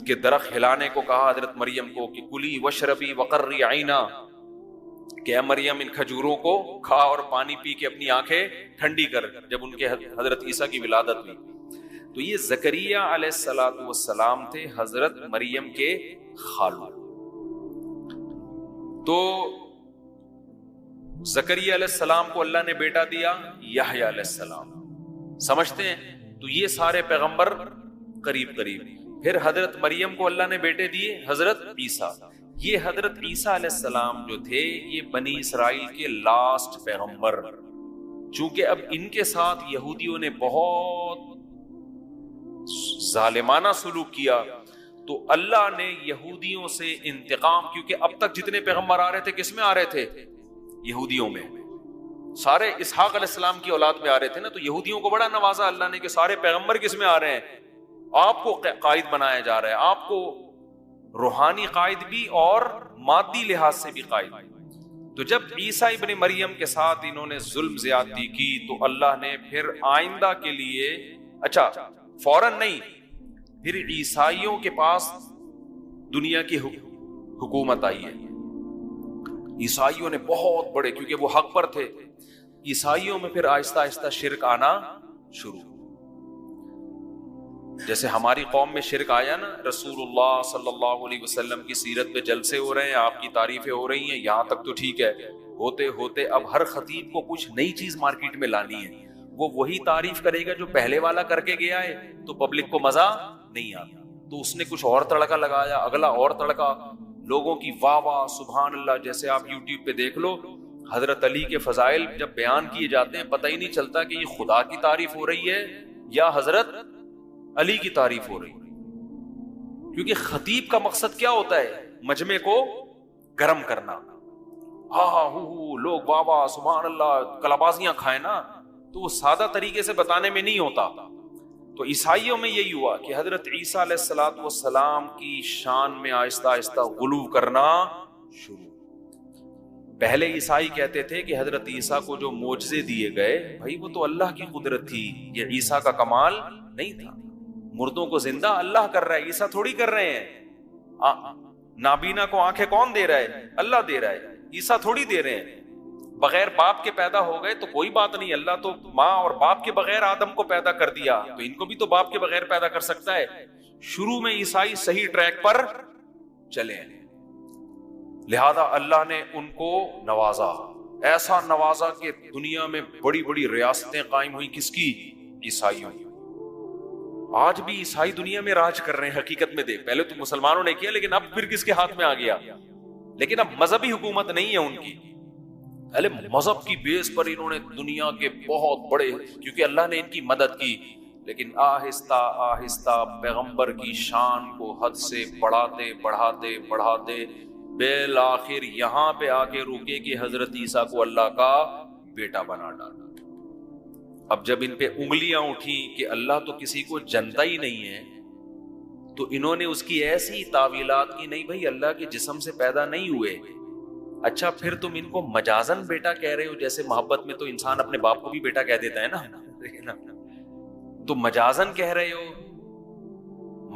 کے درخت ہلانے کو کہا حضرت مریم کو کہ کلی وشربی وقرری عینا، کہ اے مریم ان کھجوروں کو کھا اور پانی پی کے اپنی آنکھیں ٹھنڈی کر، جب ان کے حضرت عیسیٰ کی ولادت ہوئی۔ تو یہ زکریا علیہ السلام تھے حضرت مریم کے خالو۔ تو زکریا علیہ السلام کو اللہ نے بیٹا دیا یحییٰ علیہ السلام، سمجھتے ہیں؟ تو یہ سارے پیغمبر قریب قریب۔ پھر حضرت مریم کو اللہ نے بیٹے دیے حضرت عیسیٰ۔ یہ حضرت عیسیٰ علیہ السلام جو تھے یہ بنی اسرائیل کے لاسٹ پیغمبر، چونکہ اب ان کے ساتھ یہودیوں نے بہت ظالمانہ سلوک کیا، تو اللہ نے یہودیوں سے انتقام، کیونکہ اب تک جتنے پیغمبر آ رہے تھے کس میں آ رہے تھے؟ یہودیوں میں، سارے اسحاق علیہ السلام کی اولاد میں آ رہے تھے نا، تو یہودیوں کو بڑا نوازا اللہ نے کہ سارے پیغمبر کس میں آ رہے ہیں؟ آپ کو قائد بنایا جا رہا ہے، آپ کو روحانی قائد بھی اور مادی لحاظ سے بھی قائد۔ تو جب عیسیٰ ابن مریم کے ساتھ انہوں نے ظلم زیادتی کی تو اللہ نے پھر آئندہ کے لیے، اچھا فوراً نہیں، پھر عیسائیوں کے پاس دنیا کی حکومت آئی ہے۔ عیسائیوں نے بہت بڑے، کیونکہ وہ حق پر تھے، عیسائیوں میں پھر آہستہ آہستہ شرک آنا شروع۔ جیسے ہماری قوم میں شرک آیا نا، رسول اللہ صلی اللہ علیہ وسلم کی سیرت پہ جلسے ہو رہے ہیں، آپ کی تعریفیں ہو رہی ہیں، یہاں تک تو ٹھیک ہے، ہوتے ہوتے اب ہر خطیب کو کچھ نئی چیز مارکیٹ میں لانی ہے، وہ وہی تعریف کرے گا جو پہلے والا کر کے گیا ہے، تو پبلک کو مزہ نہیں آتا، تو اس نے کچھ اور تڑکا لگایا، اگلا اور تڑکا، لوگوں کی واہ واہ سبحان اللہ۔ جیسے آپ یوٹیوب پہ دیکھ لو، حضرت علی کے فضائل جب بیان کیے جاتے ہیں پتہ ہی نہیں چلتا کہ یہ خدا کی تعریف ہو رہی ہے یا حضرت علی کی تعریف ہو رہی ہے، کیونکہ خطیب کا مقصد کیا ہوتا ہے؟ مجمع کو گرم کرنا، ہاں ہاں ہو لوگ واہ واہ سبحان اللہ کلابازیاں کھائیں نا، تو وہ سادہ طریقے سے بتانے میں نہیں ہوتا۔ تو عیسائیوں میں یہی ہوا کہ حضرت عیسیٰ علیہ السلام کی شان میں آہستہ آہستہ غلو کرنا شروع۔ پہلے عیسائی کہتے تھے کہ حضرت عیسیٰ کو جو معجزے دیے گئے، بھائی وہ تو اللہ کی قدرت تھی، یہ عیسیٰ کا کمال نہیں تھا۔ مردوں کو زندہ اللہ کر رہا ہے، عیسیٰ تھوڑی کر رہے ہیں۔ نابینا کو آنکھیں کون دے رہا ہے؟ اللہ دے رہا ہے، عیسیٰ تھوڑی دے رہے ہیں۔ بغیر باپ کے پیدا ہو گئے تو کوئی بات نہیں، اللہ تو ماں اور باپ کے بغیر آدم کو پیدا کر دیا، تو ان کو بھی تو باپ کے بغیر پیدا کر سکتا ہے۔ شروع میں عیسائی صحیح ٹریک پر چلے، لہذا اللہ نے ان کو نوازا، ایسا نوازا کہ دنیا میں بڑی بڑی ریاستیں قائم ہوئی، کس کی؟ عیسائیوں۔ آج بھی عیسائی دنیا میں راج کر رہے ہیں حقیقت میں، دیکھ، پہلے تو مسلمانوں نے کیا، لیکن اب پھر کس کے ہاتھ میں آ گیا؟ لیکن اب مذہبی حکومت نہیں ہے ان کی، پہلے مذہب کی بیس پر انہوں نے دنیا کے بہت بڑے، کیونکہ اللہ نے ان کی مدد کی، لیکن آہستہ آہستہ پیغمبر کی شان کو حد سے بڑھاتے بڑھاتے بڑھاتے بالآخر یہاں پہ آ کے رکے کہ حضرت عیسیٰ کو اللہ کا بیٹا بنا ڈالا۔ اب جب ان پہ انگلیاں اٹھی کہ اللہ تو کسی کو جانتا ہی نہیں ہے، تو انہوں نے اس کی ایسی تعویلات کی، نہیں بھائی اللہ کے جسم سے پیدا نہیں ہوئے۔ اچھا پھر تم ان کو مجازن بیٹا کہہ رہے ہو، جیسے محبت میں تو انسان اپنے باپ کو بھی بیٹا کہہ دیتا ہے نا، تو مجازن کہہ رہے ہو۔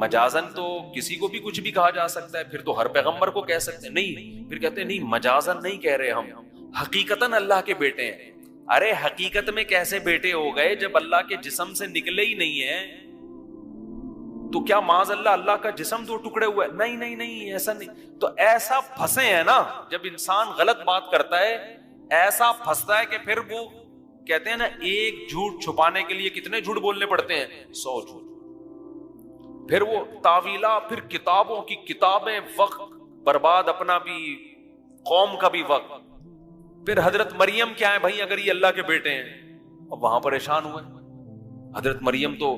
مجازن تو کسی کو بھی کچھ بھی کہا جا سکتا ہے، پھر تو ہر پیغمبر کو کہہ سکتے ہیں، نہیں، پھر کہتے ہیں نہیں مجازن نہیں کہہ رہے، ہم حقیقتاً اللہ کے بیٹے ہیں۔ ارے حقیقت میں کیسے بیٹے ہو گئے جب اللہ کے جسم سے نکلے ہی نہیں ہیں؟ تو کیا معاذ اللہ اللہ کا جسم دو ٹکڑے ہوئے؟ نہیں نہیں نہیں، ایسا نہیں۔ تو ایسا پھنسے ہیں نا، جب انسان غلط بات کرتا ہے ایسا پھنستا ہے کہ پھر وہ کہتے ہیں نا، ایک جھوٹ چھپانے کے لیے کتنے جھوٹ بولنے پڑتے ہیں؟ 100 جھوٹ۔ پھر وہ تعویلہ، پھر کتابوں کی کتابیں، وقت برباد، اپنا بھی قوم کا بھی وقت۔ پھر حضرت مریم کیا ہے بھائی اگر یہ اللہ کے بیٹے ہیں؟ اب وہاں پریشان ہوئے۔ حضرت مریم تو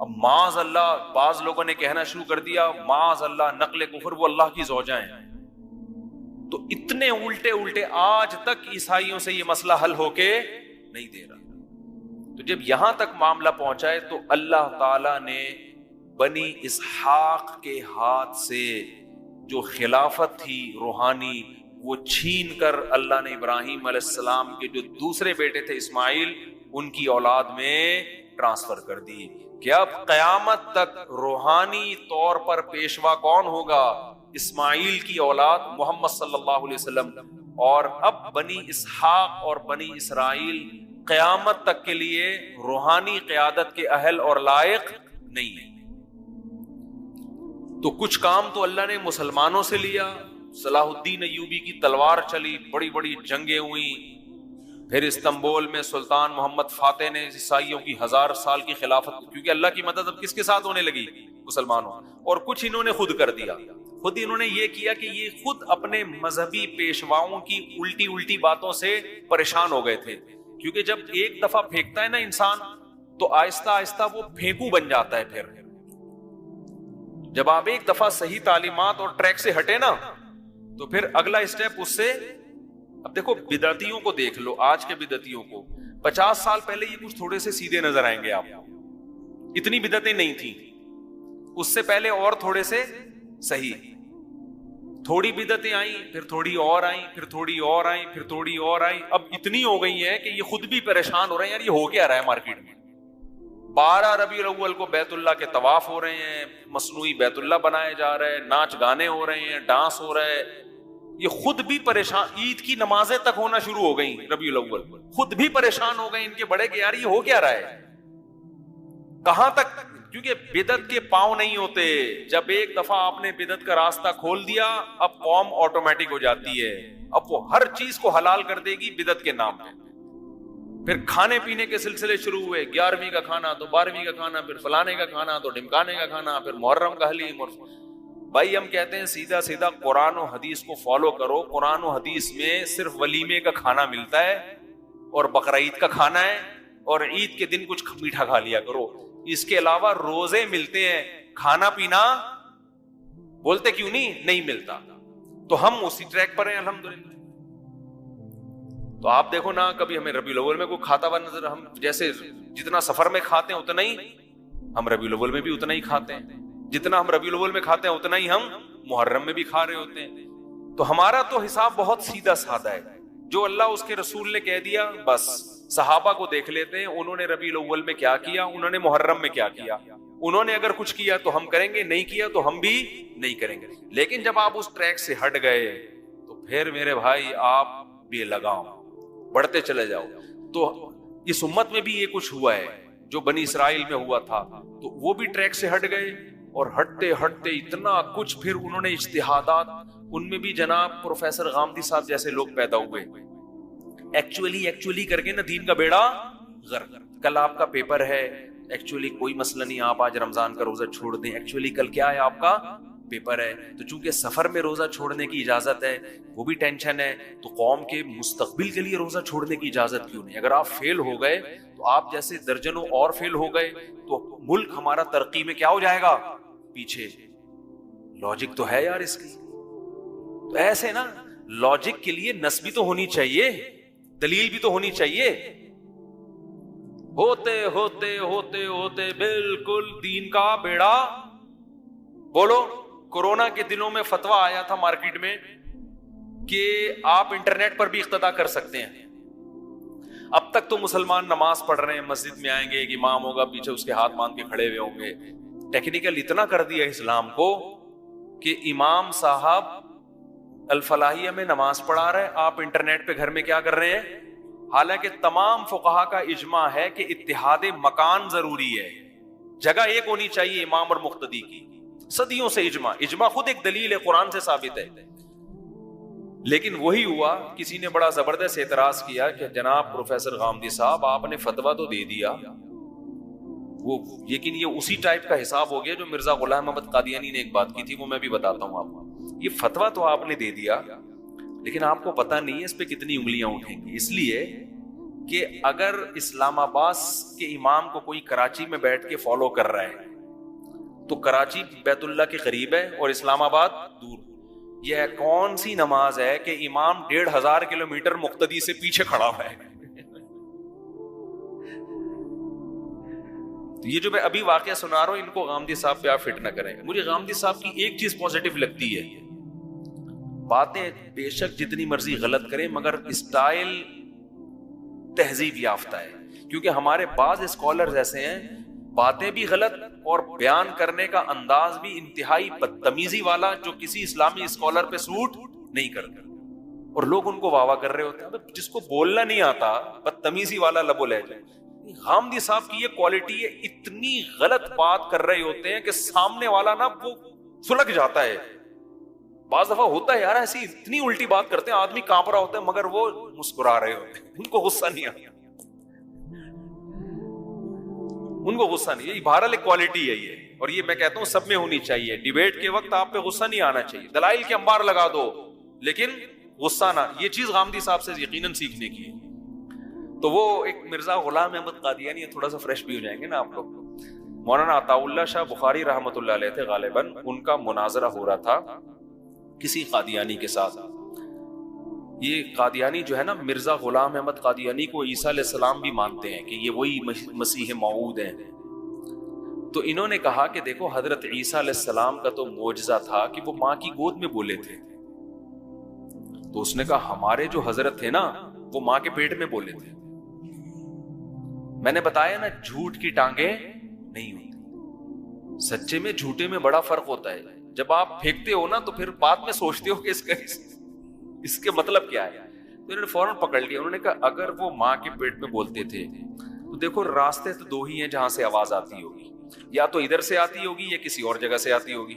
اب معاذ اللہ، بعض لوگوں نے کہنا شروع کر دیا معاذ اللہ نقل کفر، وہ اللہ کی زوجہ ہیں۔ تو اتنے الٹے الٹے، آج تک عیسائیوں سے یہ مسئلہ حل ہو کے نہیں دے رہا۔ تو جب یہاں تک معاملہ پہنچا ہے تو اللہ تعالی نے بنی اسحاق کے ہاتھ سے جو خلافت تھی روحانی، وہ چھین کر اللہ نے ابراہیم علیہ السلام کے جو دوسرے بیٹے تھے اسماعیل، ان کی اولاد میں ٹرانسفر کر دی کہ اب قیامت تک روحانی طور پر پیشوا کون ہوگا؟ اسماعیل کی اولاد محمد صلی اللہ علیہ وسلم۔ اور اب بنی اسحاق اور بنی اسرائیل قیامت تک کے لیے روحانی قیادت کے اہل اور لائق نہیں ہے۔ تو کچھ کام تو اللہ نے مسلمانوں سے لیا، صلاح الدین ایوبی کی تلوار چلی، بڑی بڑی جنگیں ہوئیں، پھر استنبول میں سلطان محمد فاتح نے عیسائیوں کی 1000 سال کی خلافت، کیونکہ اللہ کی مدد اب کس کے ساتھ ہونے لگی؟ مسلمانوں۔ اور کچھ انہوں نے خود کر دیا، خود انہوں نے یہ کیا کہ یہ خود اپنے مذہبی پیشواؤں کی الٹی الٹی باتوں سے پریشان ہو گئے تھے، کیونکہ جب ایک دفعہ پھینکتا ہے نا انسان تو آہستہ آہستہ وہ پھینکو بن جاتا ہے۔ پھر جب آپ ایک دفعہ صحیح تعلیمات اور ٹریک سے ہٹے نا تو پھر اگلا اسٹیپ اس سے، اب دیکھو بدعتیوں کو دیکھ لو، آج کے بدعتیوں کو، 50 سال پہلے یہ کچھ تھوڑے سے سیدھے نظر آئیں گے آپ، اتنی بدعتیں نہیں تھیں، اس سے پہلے اور تھوڑے سے صحیح، تھوڑی بدعتیں آئیں، پھر تھوڑی اور آئیں، پھر تھوڑی اور آئیں، پھر تھوڑی اور آئیں، اب اتنی ہو گئی ہیں کہ یہ خود بھی پریشان ہو رہے ہیں، یار یہ ہو کیا رہا ہے مارکیٹ میں۔ 12 ربیع الاول کو بیت اللہ کے طواف ہو رہے ہیں، مصنوعی بیت اللہ بنائے جا رہے ہیں، ناچ گانے ہو رہے ہیں، ڈانس ہو رہا ہے، یہ خود بھی پریشان، عید کی نمازیں تک ہونا شروع ہو گئیں ربیع الاول، خود بھی پریشان ہو گئے ان کے بڑے کہ یار یہ ہو کیا رہا ہے۔ کہاں تک؟ کیونکہ بدعت کے پاؤں نہیں ہوتے. جب ایک دفعہ آپ نے بدعت کا راستہ کھول دیا اب قوم آٹومیٹک ہو جاتی ہے, اب وہ ہر چیز کو حلال کر دے گی بدعت کے نام پہ. پھر کھانے پینے کے سلسلے شروع ہوئے, 11ویں کا کھانا تو 12ویں کا کھانا, پھر فلانے کا کھانا تو ڈمکانے کا کھانا, پھر محرم کا حلیم. بھائی ہم کہتے ہیں سیدھا سیدھا قرآن و حدیث کو فالو کرو. قرآن و حدیث میں صرف ولیمے کا کھانا ملتا ہے اور بقرعید کا کھانا ہے, اور عید کے دن کچھ میٹھا کھا لیا کرو. اس کے علاوہ روزے ملتے ہیں, کھانا پینا بولتے کیوں نہیں ملتا. تو ہم اسی ٹریک پر ہیں الحمدللہ. تو آپ دیکھو نا, کبھی ہمیں ربیع الاول میں کوئی کھاتا ہوا نظر, ہم جیسے جتنا سفر میں کھاتے ہیں اتنا ہی ہم ربیع الاول میں بھی اتنا ہی کھاتے ہیں, جتنا ہم ربیع الاول میں کھاتے ہیں اتنا ہی ہم محرم میں بھی کھا رہے ہوتے ہیں. تو ہمارا تو حساب بہت سیدھا سادہ ہے, جو اللہ اس کے رسول نے کہہ دیا بس. صحابہ کو دیکھ لیتے ہیں, انہوں نے ربیع الاول میں کیا کیا, انہوں نے محرم میں کیا کیا. انہوں نے اگر کچھ کیا تو ہم کریں گے, نہیں کیا تو ہم بھی نہیں کریں گے. لیکن جب آپ اس ٹریک سے ہٹ گئے تو پھر میرے بھائی آپ بے لگاؤ بڑھتے چلے جاؤ. تو اس امت میں بھی یہ کچھ ہوا ہے جو بنی اسرائیل میں ہوا تھا, تو وہ بھی ٹریک سے ہٹ گئے, اور ہٹتے ہٹتے اتنا کچھ پھر انہوں نے اجتہادات, ان میں بھی جناب پروفیسر غامدی صاحب جیسے لوگ پیدا ہوئے, ایکچولی کر کے نا دین کا بیڑا غرق. کل آپ کا پیپر ہے, ایکچولی کوئی مسئلہ نہیں, آپ آج رمضان کا روزہ چھوڑ دیں, ایکچولی کل کیا ہے آپ کا پیپر ہے. تو چونکہ سفر میں روزہ چھوڑنے کی اجازت ہے, وہ بھی ٹینشن ہے, تو قوم کے مستقبل کے لیے روزہ چھوڑنے کی اجازت کیوں نہیں؟ اگر آپ فیل ہو گئے تو آپ جیسے درجنوں اور فیل ہو گئے تو ملک ہمارا ترقی میں کیا ہو جائے گا, پیچھے. لاجک تو ہے یار اس کی. تو ایسے نا لاجک کے لیے نس بھی تو ہونی چاہیے, دلیل بھی تو ہونی چاہیے. ہوتے ہوتے ہوتے ہوتے بالکل دین کا بیڑا. بولو, کورونا کے دنوں میں فتویٰ آیا تھا مارکیٹ میں کہ آپ انٹرنیٹ پر بھی اقتدا کر سکتے ہیں. اب تک تو مسلمان نماز پڑھ رہے ہیں, مسجد میں آئیں گے, ایک امام ہوگا, پیچھے اس کے ہاتھ باندھ کے کھڑے ہوئے ہوں گے. ٹیکنیکل اتنا کر دیا اسلام کو کہ امام صاحب الفلاحیہ میں نماز پڑھا رہے, آپ انٹرنیٹ پہ گھر میں کیا کر رہے ہیں. حالانکہ تمام فقہا کا اجماع ہے کہ اتحاد مکان ضروری ہے, جگہ ایک ہونی چاہیے امام اور مقتدی کی. صدیوں سے اجماع خود ایک دلیل ہے, قرآن سے ثابت ہے. لیکن وہی ہوا, کسی نے بڑا زبردست اعتراض کیا کہ جناب پروفیسر غامدی صاحب آپ نے فتویٰ تو دے دیا, وہ لیکن یہ اسی ٹائپ کا حساب ہو گیا جو مرزا غلام احمد قادیانی نے ایک بات کی تھی, وہ میں بھی بتاتا ہوں آپ کو. یہ فتویٰ تو آپ نے دے دیا لیکن آپ کو پتہ نہیں ہے اس پہ کتنی انگلیاں اٹھیں گی. اس لیے کہ اگر اسلام آباد کے امام کو کوئی کراچی میں بیٹھ کے فالو کر رہا ہے تو کراچی بیت اللہ کے قریب ہے اور اسلام آباد دور. یہ کون سی نماز ہے کہ امام 1500 کلومیٹر مقتدی سے پیچھے کھڑا ہوا ہے. یہ جو میں ابھی واقعہ سنا رہا ہوں ان کو غامدی صاحب پہ آپ فٹ نہ کریں. مجھے غامدی صاحب کی ایک چیز پازیٹیو لگتی ہے, باتیں بے شک جتنی مرضی غلط کریں مگر اسٹائل تہذیب یافتہ ہے. کیونکہ ہمارے بعض اسکالرز ایسے ہیں باتیں بھی غلط اور بیان کرنے کا انداز بھی انتہائی بدتمیزی والا, جو کسی اسلامی اسکالر پہ سوٹ نہیں کرتا, اور لوگ ان کو واہ واہ کر رہے ہوتے ہیں. جس کو بولنا نہیں آتا بدتمیزی والا لب و لہجہ. غامدی صاحب کی یہ کوالٹی ہے, اتنی غلط بات کر رہے ہوتے ہیں کہ سامنے والا نا وہ سلگ جاتا ہے. بعض دفعہ ہوتا ہے یار ایسی اتنی الٹی بات کرتے ہیں, آدمی کانپ رہا ہوتا ہے مگر وہ مسکرا رہے ہوتے ہیں, ان کو غصہ نہیں آتا, ان کو غصہ نہیں. یہ بہرحال ایک کوالٹی ہے یہ, اور یہ میں کہتا ہوں سب میں ہونی چاہیے. ڈیبیٹ کے وقت آپ پہ غصہ نہیں آنا چاہیے, دلائل کے انبار لگا دو لیکن غصہ نہ. یہ چیز غامدی صاحب سے یقیناً سیکھنے کی ہے. تو وہ ایک مرزا غلام احمد قادیانی, تھوڑا سا فریش بھی ہو جائیں گے نا آپ لوگ. مولانا عطا اللہ شاہ بخاری رحمۃ اللہ علیہ تھے غالباً, ان کا مناظرہ ہو رہا تھا کسی قادیانی کے ساتھ. یہ قادیانی جو ہے نا مرزا غلام احمد قادیانی کو عیسیٰ علیہ السلام بھی مانتے ہیں کہ یہ وہی مسیح موعود ہیں. تو انہوں نے کہا کہ دیکھو حضرت عیسیٰ علیہ السلام کا تو معجزہ تھا کہ وہ ماں کی گود میں بولے تھے. تو اس نے کہا ہمارے جو حضرت تھے نا وہ ماں کے پیٹ میں بولے تھے. میں نے بتایا نا جھوٹ کی ٹانگیں نہیں ہوتی, سچے میں جھوٹے میں بڑا فرق ہوتا ہے. جب آپ پھینکتے ہو نا تو پھر بعد میں سوچتے ہو کہ اس کے مطلب کیا ہے. تو انہوں نے فوراً پکڑ لیا. انہوں نے کہا اگر وہ ماں کے پیٹ میں بولتے تھے تو دیکھو راستے تو دو ہی ہیں جہاں سے آواز آتی ہوگی, یا تو ادھر سے آتی ہوگی یا کسی اور جگہ سے آتی ہوگی.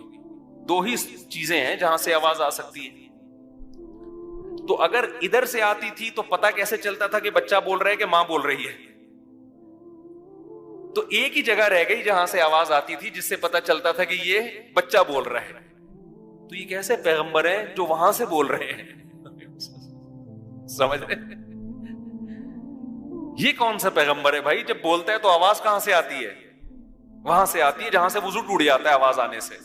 دو ہی چیزیں ہیں جہاں سے آواز آ سکتی ہے. تو اگر ادھر سے آتی تھی تو پتہ کیسے چلتا تھا کہ بچہ بول رہا ہے کہ ماں بول رہی ہے؟ تو ایک ہی جگہ رہ گئی جہاں سے آواز آتی تھی جس سے پتہ چلتا تھا کہ یہ بچہ بول رہا ہے. تو یہ کیسے پیغمبر ہیں جو وہاں سے بول رہے ہیں؟ سمجھ رہے؟ یہ کون سا پیغمبر ہے بھائی؟ جب بولتا ہے تو آواز کہاں سے آتی ہے؟ وہاں سے آتی ہے جہاں سے وضو ٹوٹ جاتا ہے آواز آنے سے.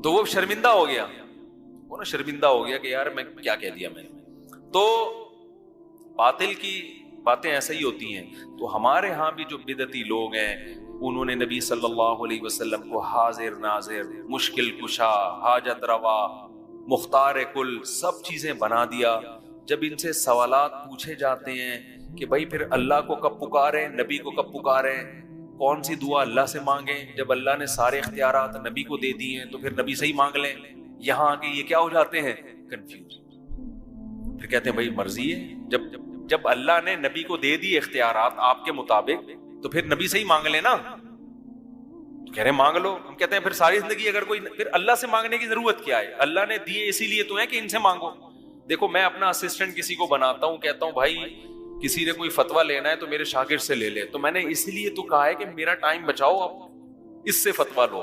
تو وہ شرمندہ ہو گیا, وہ نا شرمندہ ہو گیا کہ یار میں کیا کہہ دیا میں نے. تو باطل کی باتیں ایسے ہی ہوتی ہیں. تو ہمارے ہاں بھی جو بدعتی لوگ ہیں انہوں نے نبی صلی اللہ علیہ وسلم کو حاضر ناظر, مشکل کشا, حاجت روا, مختار کل سب چیزیں بنا دیا. جب ان سے سوالات پوچھے جاتے ہیں کہ بھائی پھر اللہ کو کب پکاریں, نبی کو کب پکاریں, کون سی دعا اللہ سے مانگیں, جب اللہ نے سارے اختیارات نبی کو دے دیے ہیں تو پھر نبی سے ہی مانگ لیں. یہاں آ کے یہ کیا ہو جاتے ہیں؟ کنفیوز. پھر کہتے ہیں بھائی مرضی ہے, جب اللہ نے نبی کو دے دی اختیارات آپ کے مطابق تو پھر نبی سے ہی مانگ لیں نا. تو کہہ رہے ہیں مانگ لو. ہم کہتے ہیں پھر ساری زندگی اگر کوئی, پھر اللہ سے مانگنے کی ضرورت کیا ہے؟ اللہ نے دیے اسی لیے تو ہے کہ ان سے مانگو. دیکھو میں اپنا اسسٹنٹ کسی کو بناتا ہوں, کہتا ہوں بھائی کسی نے کوئی فتویٰ لینا ہے تو میرے شاگرد سے لے لے. تو میں نے اس لیے تو کہا ہے کہ میرا ٹائم بچاؤ, اب اس سے فتویٰ لو.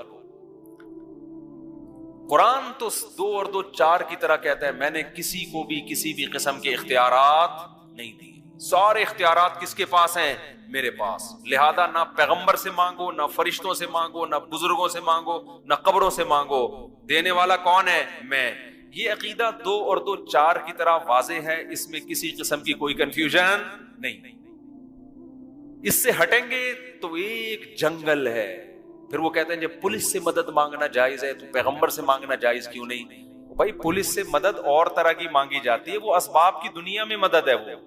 قرآن تو 2 اور 2 4 کی طرح کہتا ہے میں نے کسی کو بھی کسی بھی قسم کے اختیارات نہیں دیے. سارے اختیارات کس کے پاس ہیں؟ میرے پاس. لہذا نہ پیغمبر سے مانگو, نہ فرشتوں سے مانگو, نہ بزرگوں سے مانگو, نہ قبروں سے مانگو. دینے والا کون ہے؟ میں. یہ عقیدہ 2 اور 2 4 کی طرح واضح ہے, اس میں کسی قسم کی کوئی کنفیوژن نہیں. اس سے ہٹیں گے تو ایک جنگل ہے. پھر وہ کہتے ہیں جب پولیس سے مدد مانگنا جائز ہے تو پیغمبر سے مانگنا جائز کیوں نہیں؟ بھائی پولیس سے مدد اور طرح کی مانگی جاتی ہے, وہ اسباب کی دنیا میں مدد ہے. وہ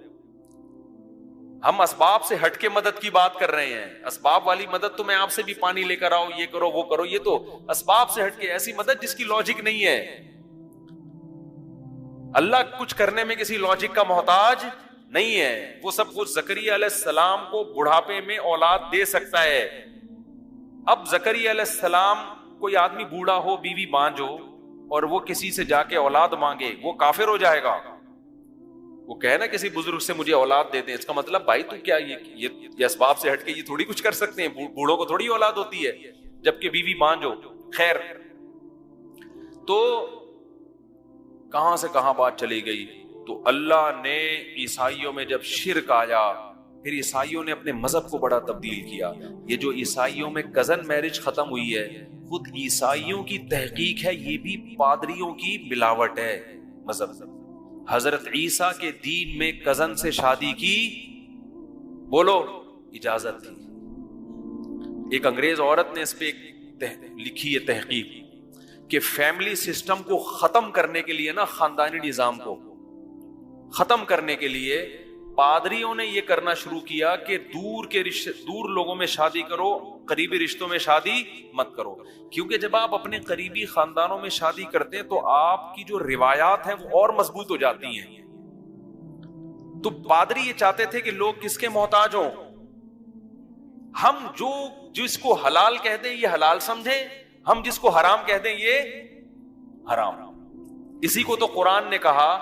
ہم اسباب سے ہٹ کے مدد کی بات کر رہے ہیں. اسباب والی مدد تو میں آپ سے بھی پانی لے کر آؤ, یہ کرو وہ کرو, یہ تو اسباب سے ہٹ کے ایسی مدد جس کی لاجک نہیں ہے. اللہ کچھ کرنے میں کسی لاجک کا محتاج نہیں ہے. وہ سب کچھ زکریا علیہ السلام کو بڑھاپے میں اولاد دے سکتا ہے. اب زکریا علیہ السلام, کوئی آدمی بوڑھا ہو, بیوی بانجھ ہو, اور وہ کسی سے جا کے اولاد مانگے, وہ کافر ہو جائے گا؟ وہ کہے نا کسی بزرگ سے مجھے اولاد دے دیں, اس کا مطلب بھائی تو کیا یہ اسباب سے ہٹ کے یہ تھوڑی کچھ کر سکتے ہیں؟ بوڑھوں کو تھوڑی اولاد ہوتی ہے جبکہ بیوی بانجھ ہو. خیر, تو کہاں سے کہاں بات چلی گئی. تو اللہ نے عیسائیوں میں جب شرک آیا, پھر عیسائیوں نے اپنے مذہب کو بڑا تبدیل کیا. یہ جو عیسائیوں میں کزن میرج ختم ہوئی ہے, خود عیسائیوں کی تحقیق ہے, یہ بھی پادریوں کی ملاوٹ ہے. مذہب حضرت عیسیٰ کے دین میں کزن سے شادی کی بولو اجازت تھی. ایک انگریز عورت نے اس پہ لکھی ہے تحقیق کہ فیملی سسٹم کو ختم کرنے کے لیے نا, خاندانی نظام کو ختم کرنے کے لیے پادریوں نے یہ کرنا شروع کیا کہ دور لوگوں میں شادی کرو, قریبی رشتوں میں شادی مت کرو. کیونکہ جب آپ اپنے قریبی خاندانوں میں شادی کرتے ہیں تو آپ کی جو روایات ہیں وہ اور مضبوط ہو جاتی ہیں. تو پادری یہ چاہتے تھے کہ لوگ کس کے محتاج ہوں؟ ہم جس کو حلال کہہ دیں یہ حلال سمجھیں, ہم جس کو حرام کہہ دیں یہ حرام. اسی کو تو قرآن نے کہا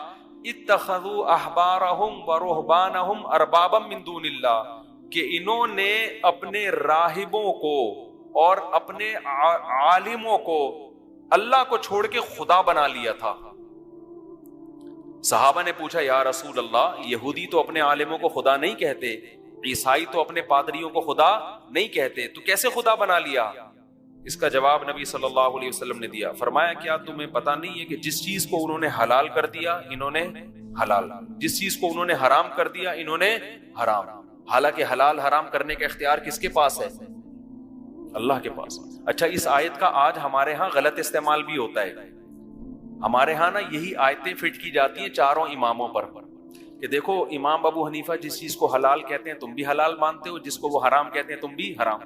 اتخذوا احبارهم ورهبانهم اربابا من دون اللہ, کہ انہوں نے اپنے راہبوں کو اور اپنے عالموں کو اللہ کو چھوڑ کے خدا بنا لیا تھا. صحابہ نے پوچھا یا رسول اللہ, یہودی تو اپنے عالموں کو خدا نہیں کہتے, عیسائی تو اپنے پادریوں کو خدا نہیں کہتے, تو کیسے خدا بنا لیا؟ اس کا جواب نبی صلی اللہ علیہ وسلم نے دیا. فرمایا کیا تمہیں پتا نہیں ہے کہ جس چیز کو انہوں نے حلال کر دیا انہوں نے حلال, جس چیز کو انہوں نے حرام کر دیا انہوں نے حرام. حالانکہ حلال حرام کرنے کا اختیار کس کے پاس ہے؟ اللہ کے پاس. اچھا, اس آیت کا آج ہمارے ہاں غلط استعمال بھی ہوتا ہے. ہمارے ہاں نا یہی آیتیں فٹ کی جاتی ہیں چاروں اماموں پر کہ دیکھو امام ابو حنیفہ جس چیز کو حلال کہتے ہیں تم بھی حلال مانتے ہو, جس کو وہ حرام کہتے ہیں تم بھی حرام.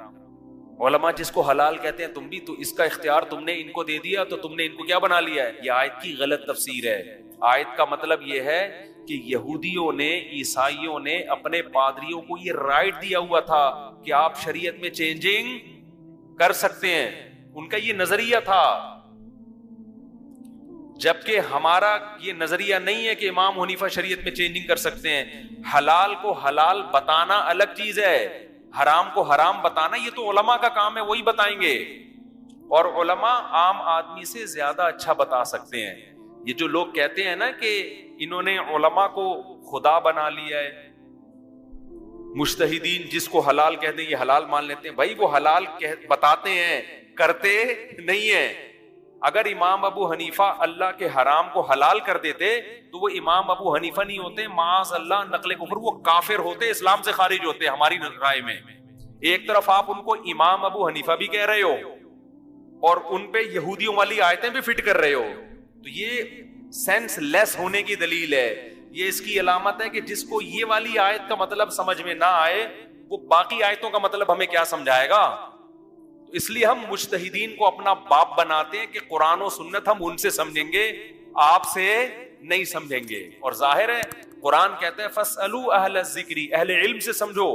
علماء جس کو حلال کہتے ہیں تم بھی, تو اس کا اختیار تم نے ان کو دے دیا تو تم نے ان کو کیا بنا لیا ہے؟ یہ آیت کی غلط تفسیر ہے. آیت کا مطلب یہ ہے کہ یہودیوں نے، عیسائیوں نے اپنے پادریوں کو یہ رائٹ دیا ہوا تھا کہ آپ شریعت میں چینجنگ کر سکتے ہیں، ان کا یہ نظریہ تھا، جبکہ ہمارا یہ نظریہ نہیں ہے کہ امام حنیفہ شریعت میں چینجنگ کر سکتے ہیں۔ حلال کو حلال بتانا الگ چیز ہے، حرام کو حرام بتانا یہ تو علماء کا کام ہے، وہی بتائیں گے، اور علماء عام آدمی سے زیادہ اچھا بتا سکتے ہیں۔ یہ جو لوگ کہتے ہیں نا کہ انہوں نے علماء کو خدا بنا لیا ہے، مجتہدین جس کو حلال کہتے ہیں یہ حلال مان لیتے ہیں، بھائی وہ حلال بتاتے ہیں، کرتے نہیں ہیں۔ اگر امام ابو حنیفہ اللہ کے حرام کو حلال کر دیتے تو وہ امام ابو حنیفہ نہیں ہوتے، معاذ اللہ نقل کفر، وہ کافر ہوتے، اسلام سے خارج ہوتے ہماری رائے میں۔ ایک طرف آپ ان کو امام ابو حنیفہ بھی کہہ رہے ہو اور ان پہ یہودیوں والی آیتیں بھی فٹ کر رہے ہو، تو یہ سینس لیس ہونے کی دلیل ہے۔ یہ اس کی علامت ہے کہ جس کو یہ والی آیت کا مطلب سمجھ میں نہ آئے وہ باقی آیتوں کا مطلب ہمیں کیا سمجھائے گا؟ اس لیے ہم مجتہدین کو اپنا باپ بناتے ہیں کہ قرآن و سنت ہم ان سے سمجھیں گے، آپ سے نہیں سمجھیں گے۔ اور ظاہر ہے قرآن کہتا ہے فَاسْأَلُوا أَهْلَ الذِّكْرِ، اہل علم سے سمجھو۔